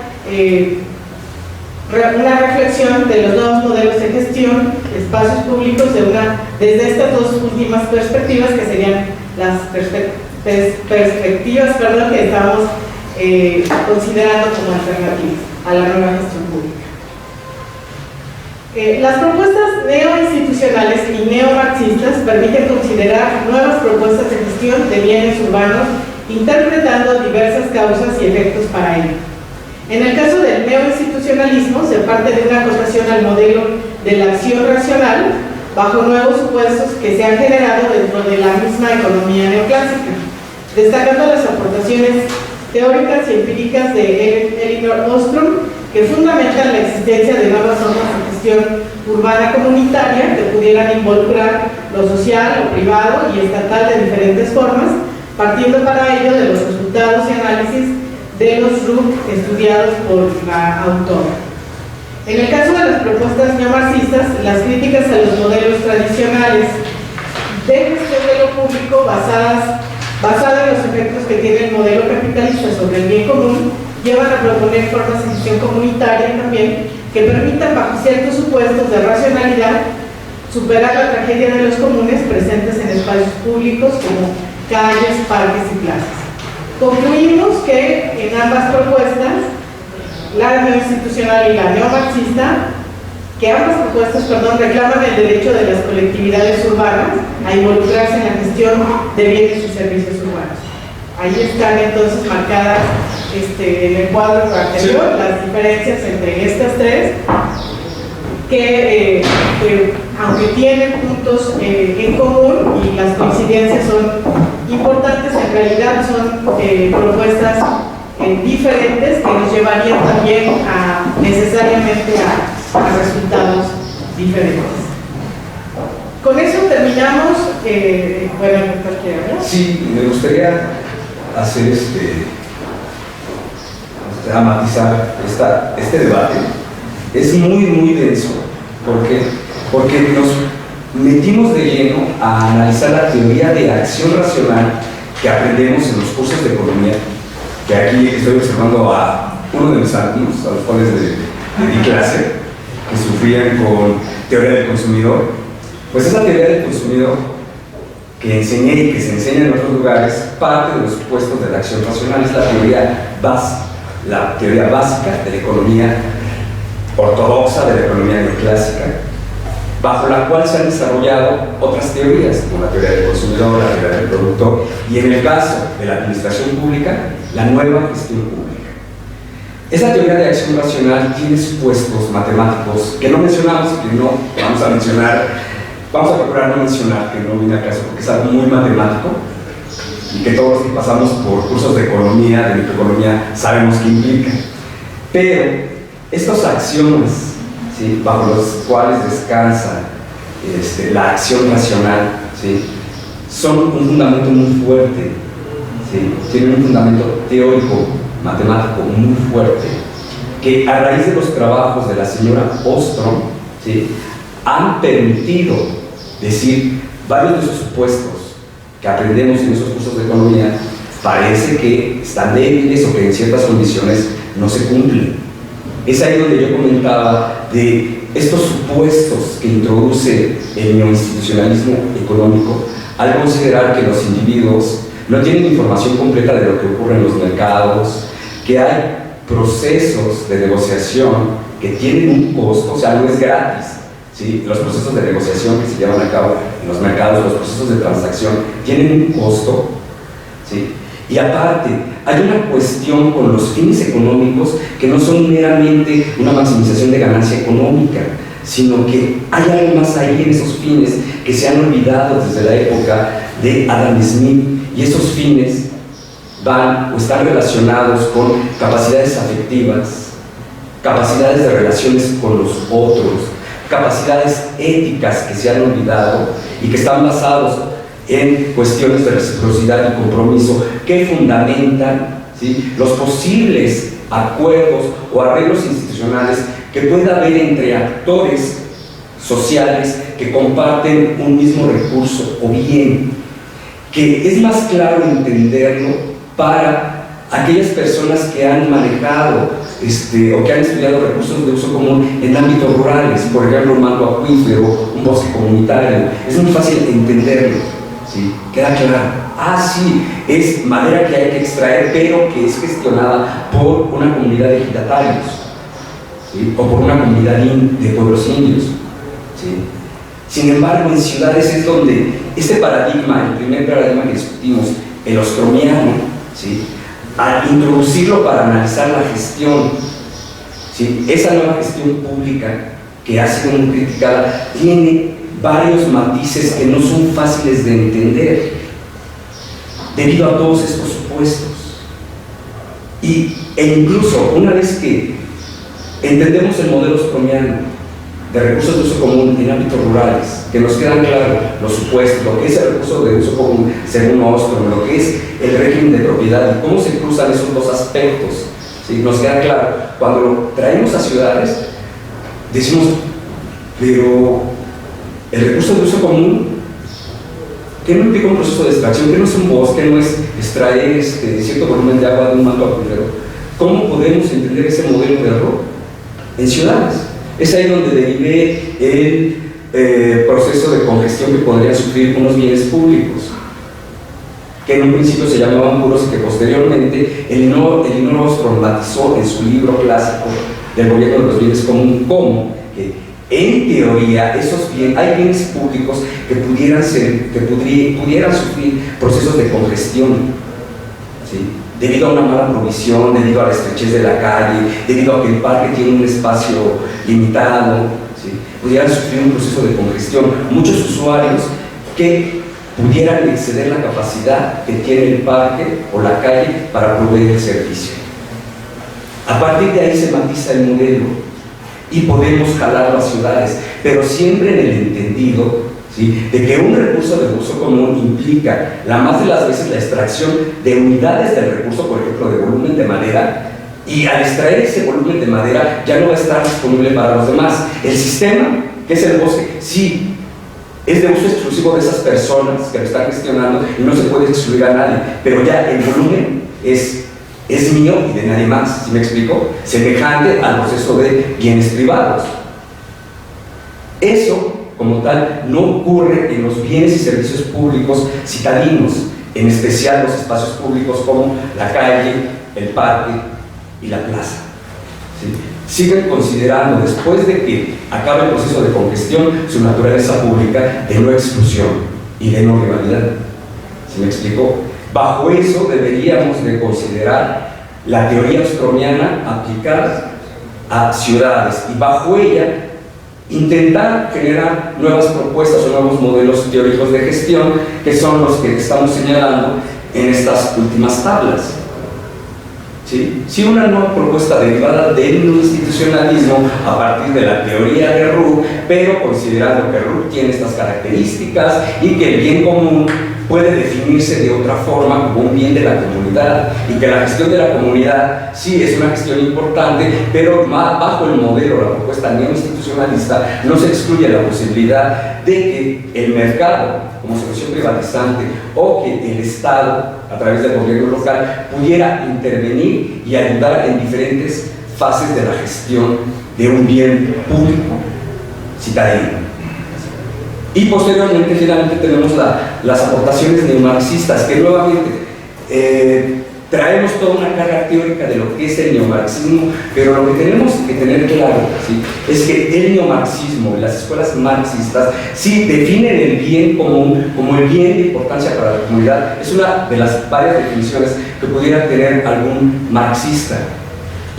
una reflexión de los nuevos modelos de gestión de espacios públicos desde estas dos últimas perspectivas, que serían las perspectivas que estamos considerando como alternativas a la nueva gestión pública. Las propuestas neoinstitucionales y neomarxistas permiten considerar nuevas propuestas de gestión de bienes urbanos, interpretando diversas causas y efectos para ello. En el caso del neoinstitucionalismo, se parte de una acotación al modelo de la acción racional bajo nuevos supuestos que se han generado dentro de la misma economía neoclásica, destacando las aportaciones teóricas y empíricas de Elinor Ostrom, que fundamentan la existencia de nuevas formas de gestión urbana comunitaria que pudieran involucrar lo social, lo privado y estatal de diferentes formas, partiendo para ello de los resultados y análisis de los RUC estudiados por la autora. En el caso de las propuestas neomarxistas, las críticas a los modelos tradicionales de gestión de lo público basada en los efectos que tiene el modelo capitalista sobre el bien común, llevan a proponer formas de gestión comunitaria también que permitan, bajo ciertos supuestos de racionalidad, superar la tragedia de los comunes presentes en espacios públicos como calles, parques y plazas. Concluimos que en ambas propuestas, la neoinstitucional y la neomarxista, reclaman el derecho de las colectividades urbanas a involucrarse en la gestión de bienes y servicios urbanos. Ahí están entonces marcadas en el cuadro anterior las diferencias entre estas tres, que aunque tienen puntos en común y las coincidencias son importantes, en realidad son propuestas diferentes que nos llevarían también necesariamente a resultados diferentes. Con eso terminamos. Bueno, sí, me gustaría hacer dramatizar este debate. Es muy denso, porque nos metimos de lleno a analizar la teoría de acción racional que aprendemos en los cursos de economía, que aquí estoy observando a uno de mis alumnos, a los cuales di clase, que sufrían con teoría del consumidor. Pues esa teoría del consumidor que enseñé y que se enseña en otros lugares, parte de los supuestos de la acción racional, es la teoría básica de la economía ortodoxa, de la economía neoclásica, bajo la cual se han desarrollado otras teorías, como la teoría del consumidor, la teoría del productor, y en el caso de la administración pública, la nueva gestión pública. Esa teoría de acción racional tiene supuestos matemáticos que no mencionamos y que no vamos a mencionar, vamos a procurar no mencionar, que no viene a caso, porque es algo muy matemático y que todos los que pasamos por cursos de economía, de microeconomía, sabemos qué implica. Pero estos axiomas, ¿sí?, bajo los cuales descansa la acción racional, ¿sí?, son un fundamento muy fuerte, ¿sí?, tienen un fundamento teórico, matemático muy fuerte, que a raíz de los trabajos de la señora Ostrom ¿sí?, han permitido decir varios de esos supuestos que aprendemos en esos cursos de economía parece que están débiles o que en ciertas condiciones no se cumplen. Es ahí donde yo comentaba de estos supuestos que introduce el neoinstitucionalismo económico al considerar que los individuos no tienen información completa de lo que ocurre en los mercados, que hay procesos de negociación que tienen un costo, o sea, no es gratis, ¿sí? Los procesos de negociación que se llevan a cabo en los mercados, los procesos de transacción, tienen un costo, ¿sí? Y aparte, hay una cuestión con los fines económicos que no son meramente una maximización de ganancia económica, sino que hay algo más ahí en esos fines que se han olvidado desde la época de Adam Smith, y esos fines van o están relacionados con capacidades afectivas, capacidades de relaciones con los otros, capacidades éticas que se han olvidado y que están basados en cuestiones de reciprocidad y compromiso que fundamentan, ¿sí?, los posibles acuerdos o arreglos institucionales que pueda haber entre actores sociales que comparten un mismo recurso o bien, que es más claro entenderlo para aquellas personas que han manejado o que han estudiado recursos de uso común en ámbitos rurales, por ejemplo, un manto acuífero, un bosque comunitario. Es muy fácil entenderlo, ¿sí? Queda claro. Sí, es madera que hay que extraer, pero que es gestionada por una comunidad de ejidatarios, ¿sí?, o por una comunidad de pueblos indios, ¿sí? Sin embargo, en ciudades es donde este paradigma, el primer paradigma que discutimos, el ostromiano, ¿sí?, al introducirlo para analizar la gestión, ¿sí?, esa nueva gestión pública que ha sido muy criticada, tiene varios matices que no son fáciles de entender debido a todos estos supuestos. E incluso una vez que entendemos el modelo ostromiano de recursos de uso común en ámbitos rurales, que nos quedan claros los supuestos, lo que es el recurso de uso común según Ostrom, lo que es el régimen de propiedad y cómo se cruzan esos dos aspectos, ¿sí?, nos queda claro. Cuando lo traemos a ciudades, decimos, pero el recurso de uso común, ¿qué no implica un proceso de extracción? ¿Qué no es un bosque? ¿No es extraer cierto volumen de agua de un manto acuífero? ¿Cómo podemos entender ese modelo de error en ciudades? Es ahí donde derivé el proceso de congestión que podrían sufrir unos bienes públicos, que en un principio se llamaban puros y que posteriormente Elinor Ostrom matizó en su libro clásico del gobierno de los bienes comunes como que en teoría hay bienes públicos que pudieran sufrir procesos de congestión, ¿sí?, debido a una mala provisión, debido a la estrechez de la calle, debido a que el parque tiene un espacio limitado, ¿sí?, pudieran sufrir un proceso de congestión. Muchos usuarios que pudieran exceder la capacidad que tiene el parque o la calle para proveer el servicio. A partir de ahí se matiza el modelo y podemos jalarlo a ciudades, pero siempre en el entendido, ¿sí?, de que un recurso de uso común implica la más de las veces la extracción de unidades del recurso, por ejemplo, de volumen de madera, y al extraer ese volumen de madera ya no va a estar disponible para los demás. El sistema, que es el bosque, sí, es de uso exclusivo de esas personas que lo están gestionando y no se puede excluir a nadie, pero ya el volumen es mío y de nadie más, ¿sí me explico? Semejante al proceso de bienes privados. Eso, como tal, no ocurre en los bienes y servicios públicos citadinos, en especial los espacios públicos como la calle, el parque y la plaza, ¿sí? Siguen considerando, después de que acabe el proceso de congestión, su naturaleza pública de no exclusión y de no rivalidad. ¿Sí me explico? Bajo eso deberíamos de considerar la teoría ostromiana aplicada a ciudades y bajo ella intentar generar nuevas propuestas o nuevos modelos teóricos de gestión, que son los que estamos señalando en estas últimas tablas. ¿Sí? Si una nueva propuesta derivada del institucionalismo a partir de la teoría de Roux, pero considerando que Roux tiene estas características y que el bien común puede definirse de otra forma como un bien de la comunidad, y que la gestión de la comunidad sí es una gestión importante, pero bajo el modelo, la propuesta neoinstitucionalista, no se excluye la posibilidad de que el mercado, como solución privatizante, o que el Estado, a través del gobierno local, pudiera intervenir y ayudar en diferentes fases de la gestión de un bien público citadino. Y posteriormente, finalmente, tenemos las aportaciones neomarxistas, que nuevamente traemos toda una carga teórica de lo que es el neomarxismo, pero lo que tenemos que tener claro, ¿sí?, es que el neomarxismo y las escuelas marxistas sí definen el bien común como el bien de importancia para la comunidad. Es una de las varias definiciones que pudiera tener algún marxista.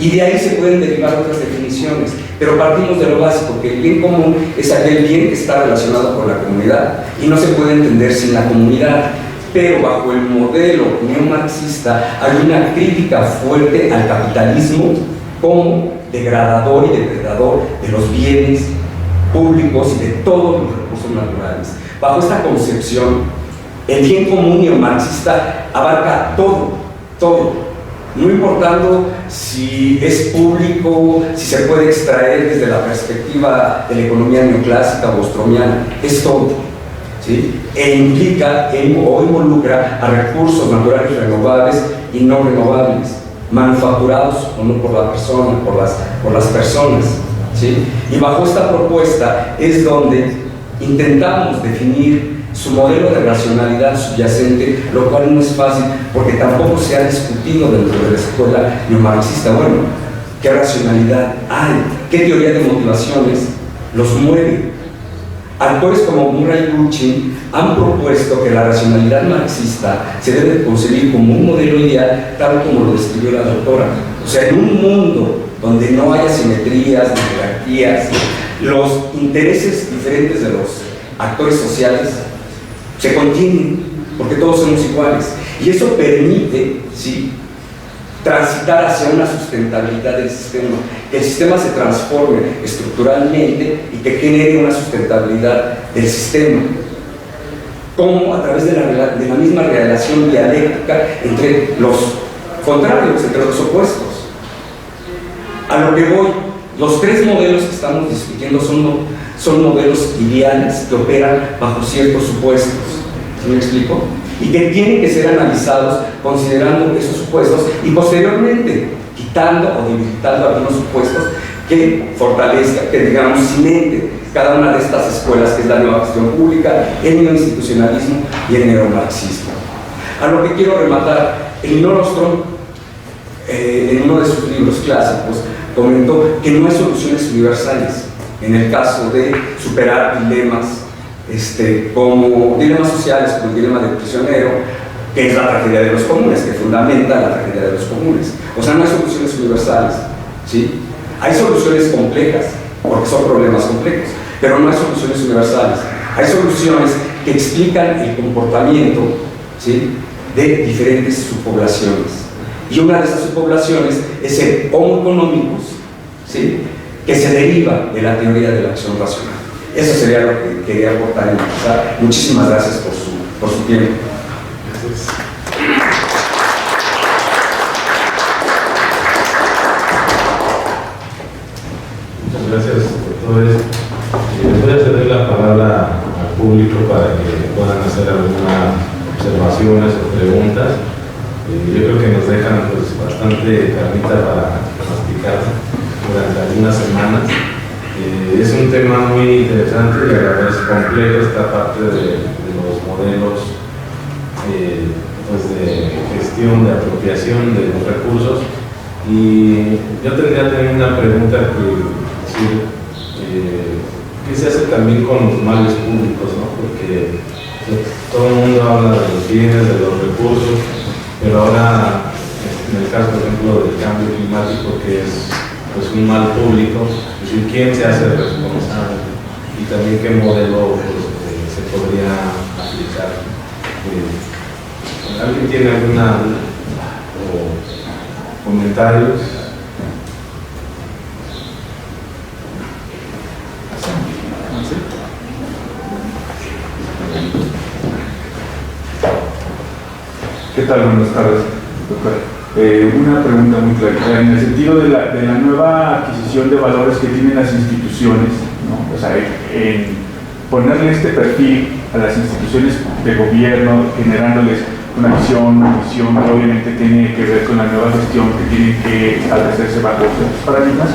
Y de ahí se pueden derivar otras definiciones, pero partimos de lo básico, que el bien común es aquel bien que está relacionado con la comunidad y no se puede entender sin la comunidad. Pero bajo el modelo neomarxista hay una crítica fuerte al capitalismo como degradador y depredador de los bienes públicos y de todos los recursos naturales. Bajo esta concepción, el bien común neomarxista abarca todo, no importando si es público, si se puede extraer desde la perspectiva de la economía neoclásica o ostromiana, es todo, ¿sí? E implica o involucra a recursos naturales renovables y no renovables, manufacturados o no por la persona, por las personas, ¿sí? Y bajo esta propuesta es donde intentamos definir su modelo de racionalidad subyacente, lo cual no es fácil porque tampoco se ha discutido dentro de la escuela neomarxista. Bueno, ¿qué racionalidad hay? ¿Qué teoría de motivaciones los mueve? Autores como Murray Bookchin han propuesto que la racionalidad marxista se debe concebir como un modelo ideal, tal como lo describió la doctora. O sea, en un mundo donde no haya simetrías ni jerarquías, los intereses diferentes de los actores sociales se contienen, porque todos somos iguales, y eso permite, ¿sí?, transitar hacia una sustentabilidad del sistema, que el sistema se transforme estructuralmente y que genere una sustentabilidad del sistema, como a través de la misma relación dialéctica entre los contrarios, entre los opuestos. A lo que voy, los tres modelos que estamos discutiendo son modelos ideales que operan bajo ciertos supuestos, ¿sí me explico? Y que tienen que ser analizados considerando esos supuestos y posteriormente quitando o debilitando algunos supuestos que fortalezcan, que digamos cimente cada una de estas escuelas, que es la nueva gestión pública, el neoinstitucionalismo y el neomarxismo. A lo que quiero rematar, el Norrostrom, en uno de sus libros clásicos, comentó que no hay soluciones universales en el caso de superar dilemas como dilemas sociales, como el dilema del prisionero, que es la tragedia de los comunes, que fundamenta la tragedia de los comunes. O sea, no hay soluciones universales, ¿sí? Hay soluciones complejas, porque son problemas complejos, pero no hay soluciones universales. Hay soluciones que explican el comportamiento, ¿sí?, de diferentes subpoblaciones. Y una de esas subpoblaciones es el Homo economicus, ¿sí?, que se deriva de la teoría de la acción racional. Eso sería lo que quería aportar y empezar. Muchísimas gracias por su tiempo. Gracias. Muchas gracias, doctores. Les voy a ceder la palabra al público para que puedan hacer algunas observaciones o preguntas. Yo creo que nos dejan pues bastante carnita para masticar durante algunas semanas. Es un tema muy interesante y a la vez complejo esta parte de los modelos pues de gestión, de apropiación de los recursos. Y yo tendría también una pregunta ¿qué se hace también con los males públicos, ¿no? Porque todo el mundo habla de los bienes, de los recursos, pero ahora en el caso, por ejemplo, del cambio climático, que es pues un mal público, es decir, ¿quién se hace responsable? Y también qué modelo se podría aplicar. ¿Alguien tiene alguna comentarios? ¿Qué tal? Buenas tardes, doctora. Una pregunta muy clara. En el sentido de la nueva adquisición de valores que tienen las instituciones, ¿no? O sea, en ponerle este perfil a las instituciones de gobierno, generándoles una visión, una misión que obviamente tiene que ver con la nueva gestión que tiene que establecerse bajo estos paradigmas.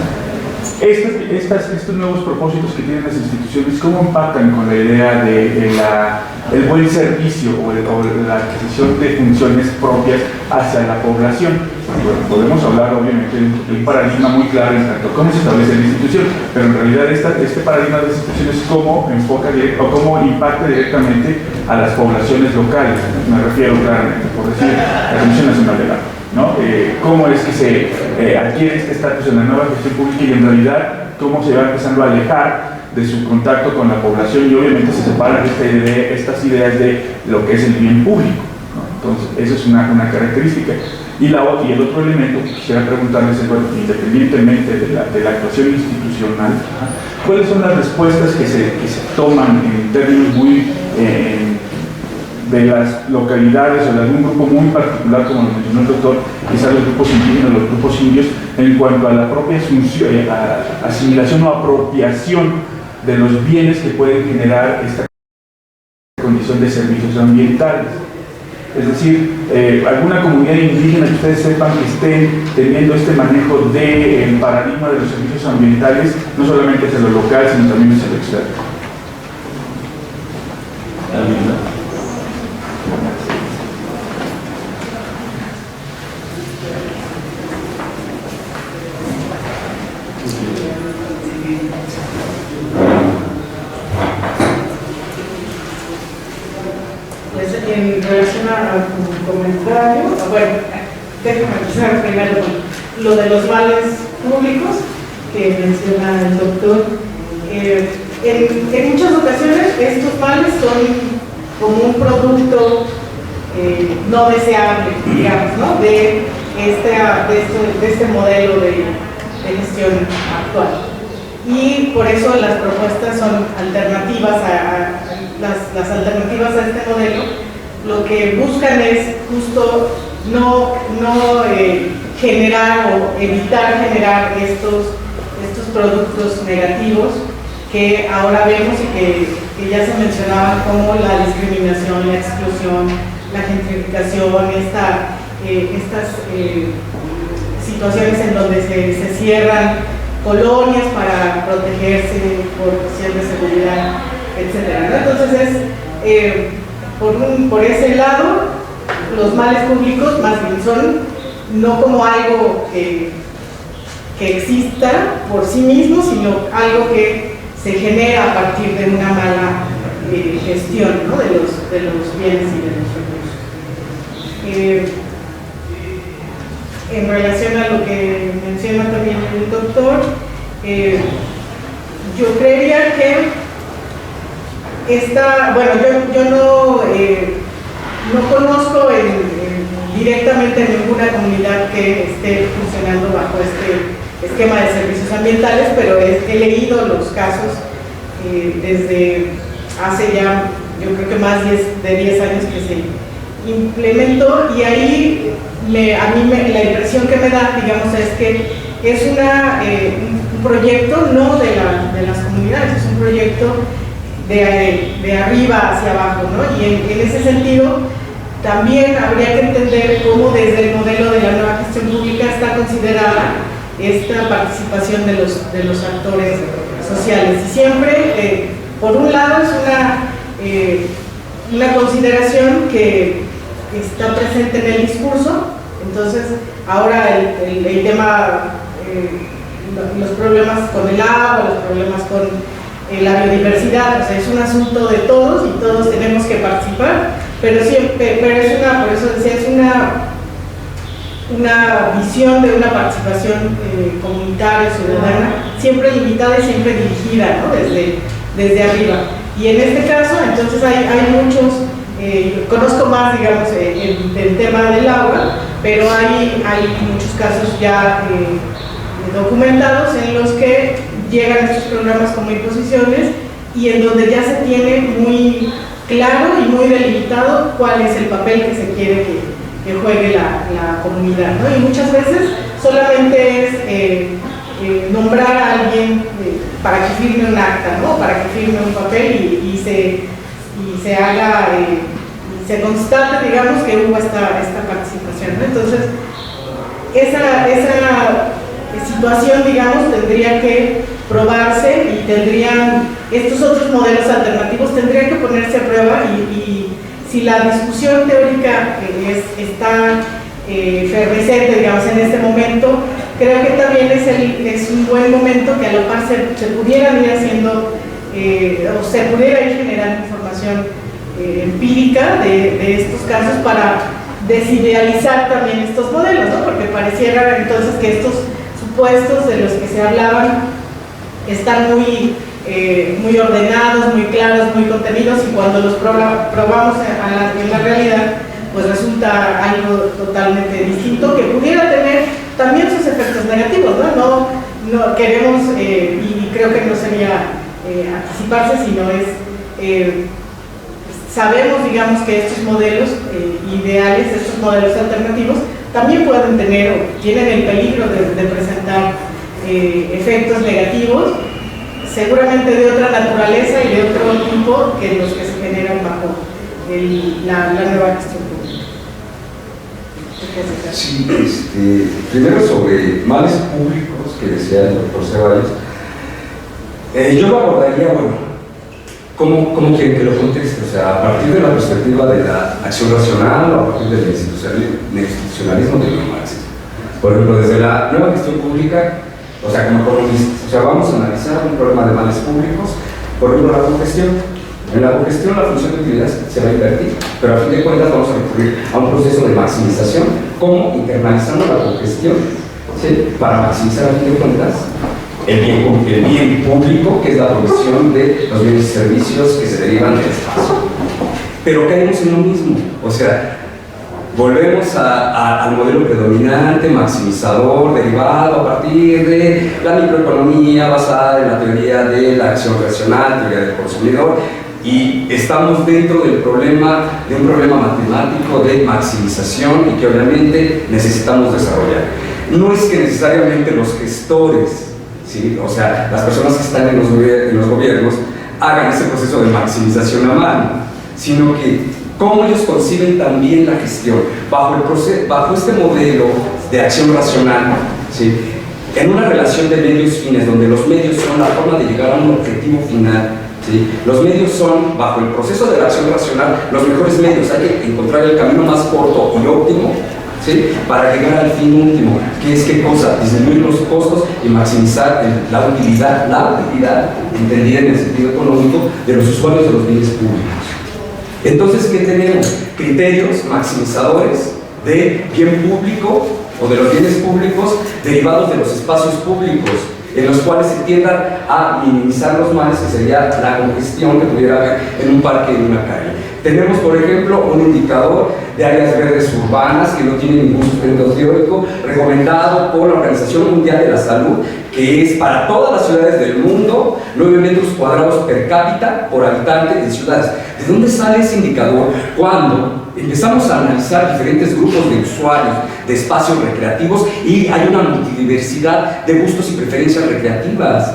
Estos nuevos propósitos que tienen las instituciones, ¿cómo impactan con la idea de el buen servicio o la adquisición de funciones propias hacia la población? Bueno, podemos hablar obviamente de un paradigma muy claro en tanto cómo se establece la institución, pero en realidad este paradigma de las instituciones cómo enfoca o cómo impacta directamente a las poblaciones locales. Me refiero claramente, por decir, la Comisión Nacional del Agua, ¿no? Cómo es que se adquiere este estatus en la nueva gestión pública y en realidad cómo se va empezando a alejar de su contacto con la población y obviamente se separan estas ideas de lo que es el bien público, ¿no? Entonces, eso es una característica. Y el otro elemento que quisiera preguntarles es, bueno, independientemente de la actuación institucional, ¿cuáles son las respuestas que se toman en términos muy de las localidades o de algún grupo muy particular, como lo mencionó el doctor, quizás los grupos indígenas, los grupos indios, en cuanto a la propia asimilación o apropiación de los bienes que pueden generar esta condición de servicios ambientales? Es decir, alguna comunidad indígena que ustedes sepan que estén teniendo este manejo del paradigma de los servicios ambientales, no solamente hacia lo local, sino también hacia lo externo. En relación a tu comentario, bueno, déjame empezar primero con lo de los vales públicos que menciona el doctor. En muchas ocasiones estos vales son como un producto no deseable, digamos, ¿no? de este modelo de gestión actual. Y por eso las propuestas son alternativas las alternativas a este modelo. Lo que buscan es justo no generar o evitar generar estos productos negativos que ahora vemos y que ya se mencionaban, como la discriminación, la exclusión, la gentrificación, estas situaciones en donde se cierran colonias para protegerse por cuestión de seguridad, etc. Entonces por ese lado, los males públicos más bien son no como algo que exista por sí mismo, sino algo que se genera a partir de una mala gestión, ¿no? de los bienes y de los recursos. En relación a lo que menciona también el doctor, yo creería que yo no conozco directamente ninguna comunidad que esté funcionando bajo este esquema de servicios ambientales, pero he leído los casos desde hace ya, yo creo que más de 10 años que se implementó, y ahí a mí la impresión que me da, digamos, es que es un proyecto no de las comunidades, es un proyecto de arriba hacia abajo, ¿no? Y en ese sentido también habría que entender cómo desde el modelo de la nueva gestión pública está considerada esta participación de los actores sociales. Y siempre, por un lado, es una consideración que está presente en el discurso. Entonces, ahora el tema, los problemas con el agua, los problemas con la biodiversidad, o sea, es un asunto de todos y todos tenemos que participar, pero es por eso decía, es una visión de una participación comunitaria, ciudadana, siempre limitada y siempre dirigida, ¿no? desde arriba. Y en este caso, entonces hay muchos, conozco más, digamos, el tema del agua, pero hay muchos casos ya documentados en los que llegan estos programas como imposiciones y en donde ya se tiene muy claro y muy delimitado cuál es el papel que se quiere que juegue la comunidad, ¿no? Y muchas veces solamente es nombrar a alguien para que firme un acta, ¿no? Para que firme un papel y se haga, se constate, digamos, que hubo esta participación, ¿no? Entonces, esa situación, digamos, tendría que probarse y estos otros modelos alternativos tendrían que ponerse a prueba y si la discusión teórica está efervescente, digamos, en este momento, creo que también es un buen momento que a la par se pudieran ir haciendo o se pudiera ir generando información empírica de estos casos para desidealizar también estos modelos, ¿no? Porque pareciera entonces que estos supuestos de los que se hablaban están muy ordenados, muy claros, muy contenidos, y cuando los probamos en la realidad, pues resulta algo totalmente distinto que pudiera tener también sus efectos negativos, ¿no? No queremos, y creo que no sería anticiparse, sino sabemos, digamos, que estos modelos ideales, estos modelos alternativos, también pueden tener o tienen el peligro de presentar efectos negativos, seguramente de otra naturaleza y de otro tipo que los que se generan bajo la nueva gestión pública. Sí, primero sobre males públicos que decía el doctor Ceballos, yo lo abordaría, bueno, ¿cómo quieren que lo conteste? O sea, a partir de la perspectiva de la acción racional o a partir del institucionalismo del neomarxismo. Por ejemplo, desde la nueva gestión pública, o sea, como economistas, o sea, vamos a analizar un problema de males públicos, por ejemplo, la congestión. En la congestión la función de utilidad se va a invertir, pero a fin de cuentas vamos a recurrir a un proceso de maximización, como internalizando la congestión, ¿sí? Para maximizar a fin de cuentas el bien público, que es la provisión de los bienes y servicios que se derivan del espacio. Pero caemos en lo mismo, o sea, volvemos al modelo predominante, maximizador, derivado a partir de la microeconomía basada en la teoría de la acción racional, teoría del consumidor, y estamos dentro de un problema matemático de maximización y que obviamente necesitamos desarrollar. No es que necesariamente los gestores, ¿sí? O sea, las personas que están en los gobiernos hagan ese proceso de maximización a mano, sino que cómo ellos conciben también la gestión bajo este modelo de acción racional, ¿sí? En una relación de medios fines, donde los medios son la forma de llegar a un objetivo final, ¿sí? Los medios son, bajo el proceso de la acción racional, los mejores medios. Hay que encontrar el camino más corto y óptimo, ¿sí? Para llegar al fin último, que es qué cosa, disminuir los costos y maximizar la utilidad entendida en el sentido económico de los usuarios de los bienes públicos. Entonces, ¿qué tenemos? Criterios maximizadores de bien público o de los bienes públicos derivados de los espacios públicos, en los cuales se tiendan a minimizar los males, que sería la congestión que pudiera haber en un parque, en una calle. Tenemos, por ejemplo, un indicador de áreas verdes urbanas que no tiene ningún sustento teórico, recomendado por la Organización Mundial de la Salud, que es para todas las ciudades del mundo 9 metros cuadrados per cápita por habitante de ciudades. ¿De dónde sale ese indicador? Cuando empezamos a analizar diferentes grupos de usuarios de espacios recreativos y hay una multidiversidad de gustos y preferencias recreativas.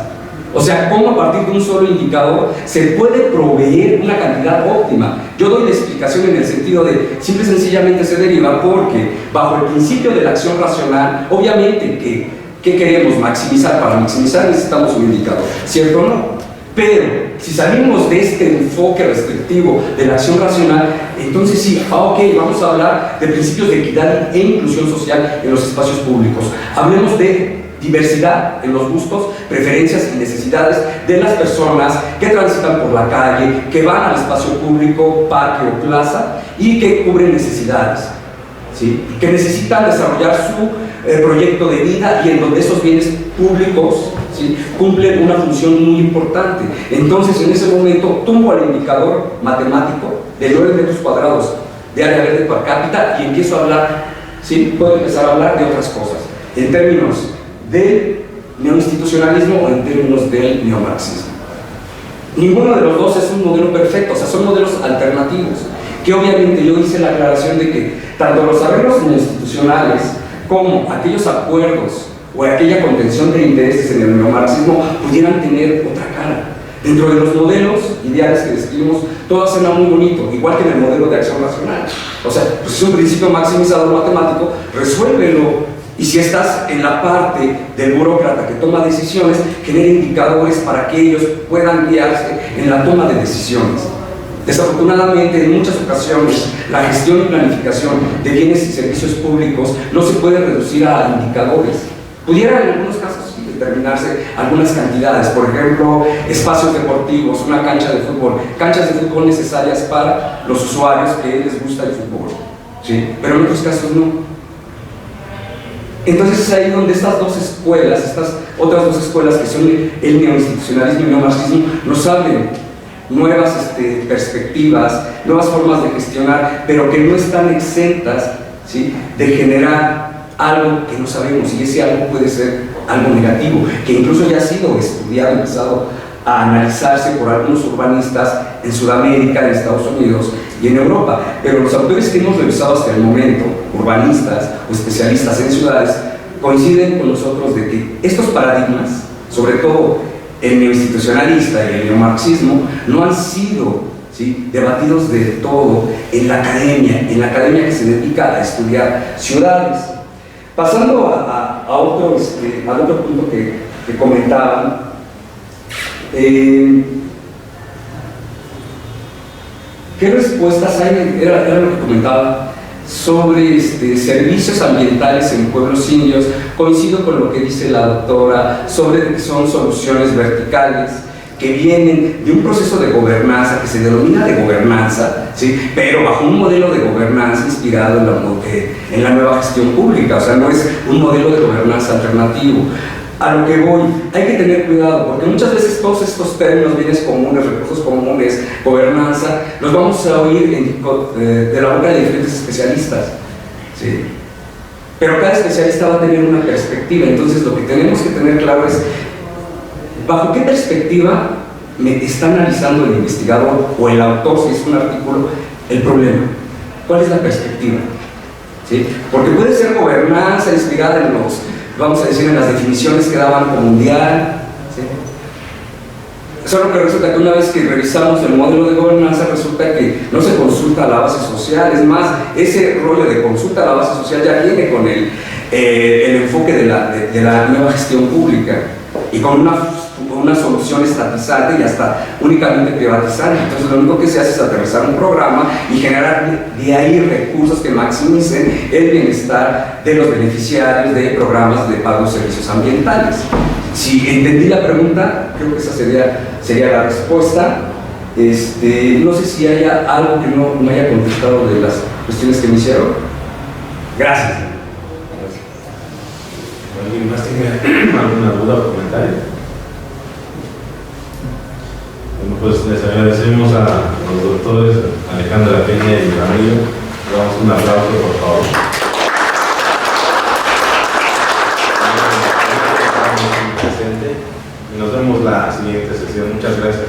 O sea, cómo a partir de un solo indicador se puede proveer una cantidad óptima. Yo doy la explicación en el sentido de, simple y sencillamente se deriva porque bajo el principio de la acción racional, obviamente ¿qué queremos maximizar? Para maximizar necesitamos un indicador, ¿cierto o no? Pero si salimos de este enfoque restrictivo de la acción racional, entonces sí, ok, vamos a hablar de principios de equidad e inclusión social en los espacios públicos. Hablemos de diversidad en los gustos, preferencias y necesidades de las personas que transitan por la calle, que van al espacio público, parque o plaza y que cubren necesidades, ¿sí? Que necesitan desarrollar su proyecto de vida y en donde esos bienes públicos, ¿sí? Cumplen una función muy importante. Entonces, en ese momento, tumbo al indicador matemático de 9 metros cuadrados de área verde per cápita y empiezo a hablar, ¿sí? Puedo empezar a hablar de otras cosas, en términos del neoinstitucionalismo o en términos del neomarxismo. Ninguno de los dos es un modelo perfecto, o sea, son modelos alternativos, que obviamente yo hice la aclaración de que tanto los arreglos institucionales como aquellos acuerdos o aquella contención de intereses en el neomarxismo pudieran tener otra cara. Dentro de los modelos ideales que describimos, todo suena muy bonito, igual que en el modelo de acción racional. O sea, pues es un principio maximizador matemático, resuélvelo. Y si estás en la parte del burócrata que toma decisiones, genera indicadores para que ellos puedan guiarse en la toma de decisiones. Desafortunadamente, en muchas ocasiones, la gestión y planificación de bienes y servicios públicos no se puede reducir a indicadores. Pudiera en algunos casos sí determinarse algunas cantidades, por ejemplo, espacios deportivos, una cancha de fútbol, canchas de fútbol necesarias para los usuarios que les gusta el fútbol, ¿sí? Pero en otros casos no. Entonces es ahí donde estas dos escuelas, estas otras dos escuelas que son el neoinstitucionalismo y el neomarxismo, nos abren nuevas perspectivas, nuevas formas de gestionar, pero que no están exentas, ¿sí?, de generar algo que no sabemos, y ese algo puede ser algo negativo, que incluso ya ha sido estudiado, empezado a analizarse por algunos urbanistas en Sudamérica, en Estados Unidos y en Europa. Pero los autores que hemos revisado hasta el momento, urbanistas o especialistas en ciudades, coinciden con nosotros de que estos paradigmas, sobre todo el neoinstitucionalista y el neomarxismo, no han sido, ¿sí?, debatidos de todo en la academia que se dedica a estudiar ciudades. Pasando a otro, al otro punto que comentaban, ¿qué respuestas hay? Era lo que comentaba sobre servicios ambientales en pueblos indios. Coincido con lo que dice la doctora sobre que son soluciones verticales que vienen de un proceso de gobernanza que se denomina de gobernanza, ¿sí?, pero bajo un modelo de gobernanza inspirado en la nueva gestión pública. O sea, no es un modelo de gobernanza alternativo. A lo que voy, hay que tener cuidado, porque muchas veces todos estos términos, bienes comunes, recursos comunes, gobernanza, los vamos a oír de la boca de diferentes especialistas, ¿sí? Pero cada especialista va a tener una perspectiva. Entonces lo que tenemos que tener claro es bajo qué perspectiva me está analizando el investigador o el autor, si es un artículo, el problema. ¿Cuál es la perspectiva? ¿Sí? Porque puede ser gobernanza inspirada en los, vamos a decir, en las definiciones que daba Banco Mundial, ¿sí? Solo que resulta que una vez que revisamos el modelo de gobernanza, resulta que no se consulta a la base social. Es más, ese rollo de consulta a la base social ya viene con el enfoque de la nueva gestión pública y con una solución estatizante y hasta únicamente privatizante. Entonces lo único que se hace es aterrizar un programa y generar de ahí recursos que maximicen el bienestar de los beneficiarios de programas de pago de servicios ambientales. Si entendí la pregunta, creo que esa sería la respuesta. No sé si haya algo que no me haya contestado de las cuestiones que me hicieron. Gracias. ¿Alguien más tiene alguna duda o comentario? Bueno, pues les agradecemos a los doctores Alejandra Peña y Ramiro. Le damos un aplauso, por favor. Y nos vemos la siguiente sesión. Muchas gracias.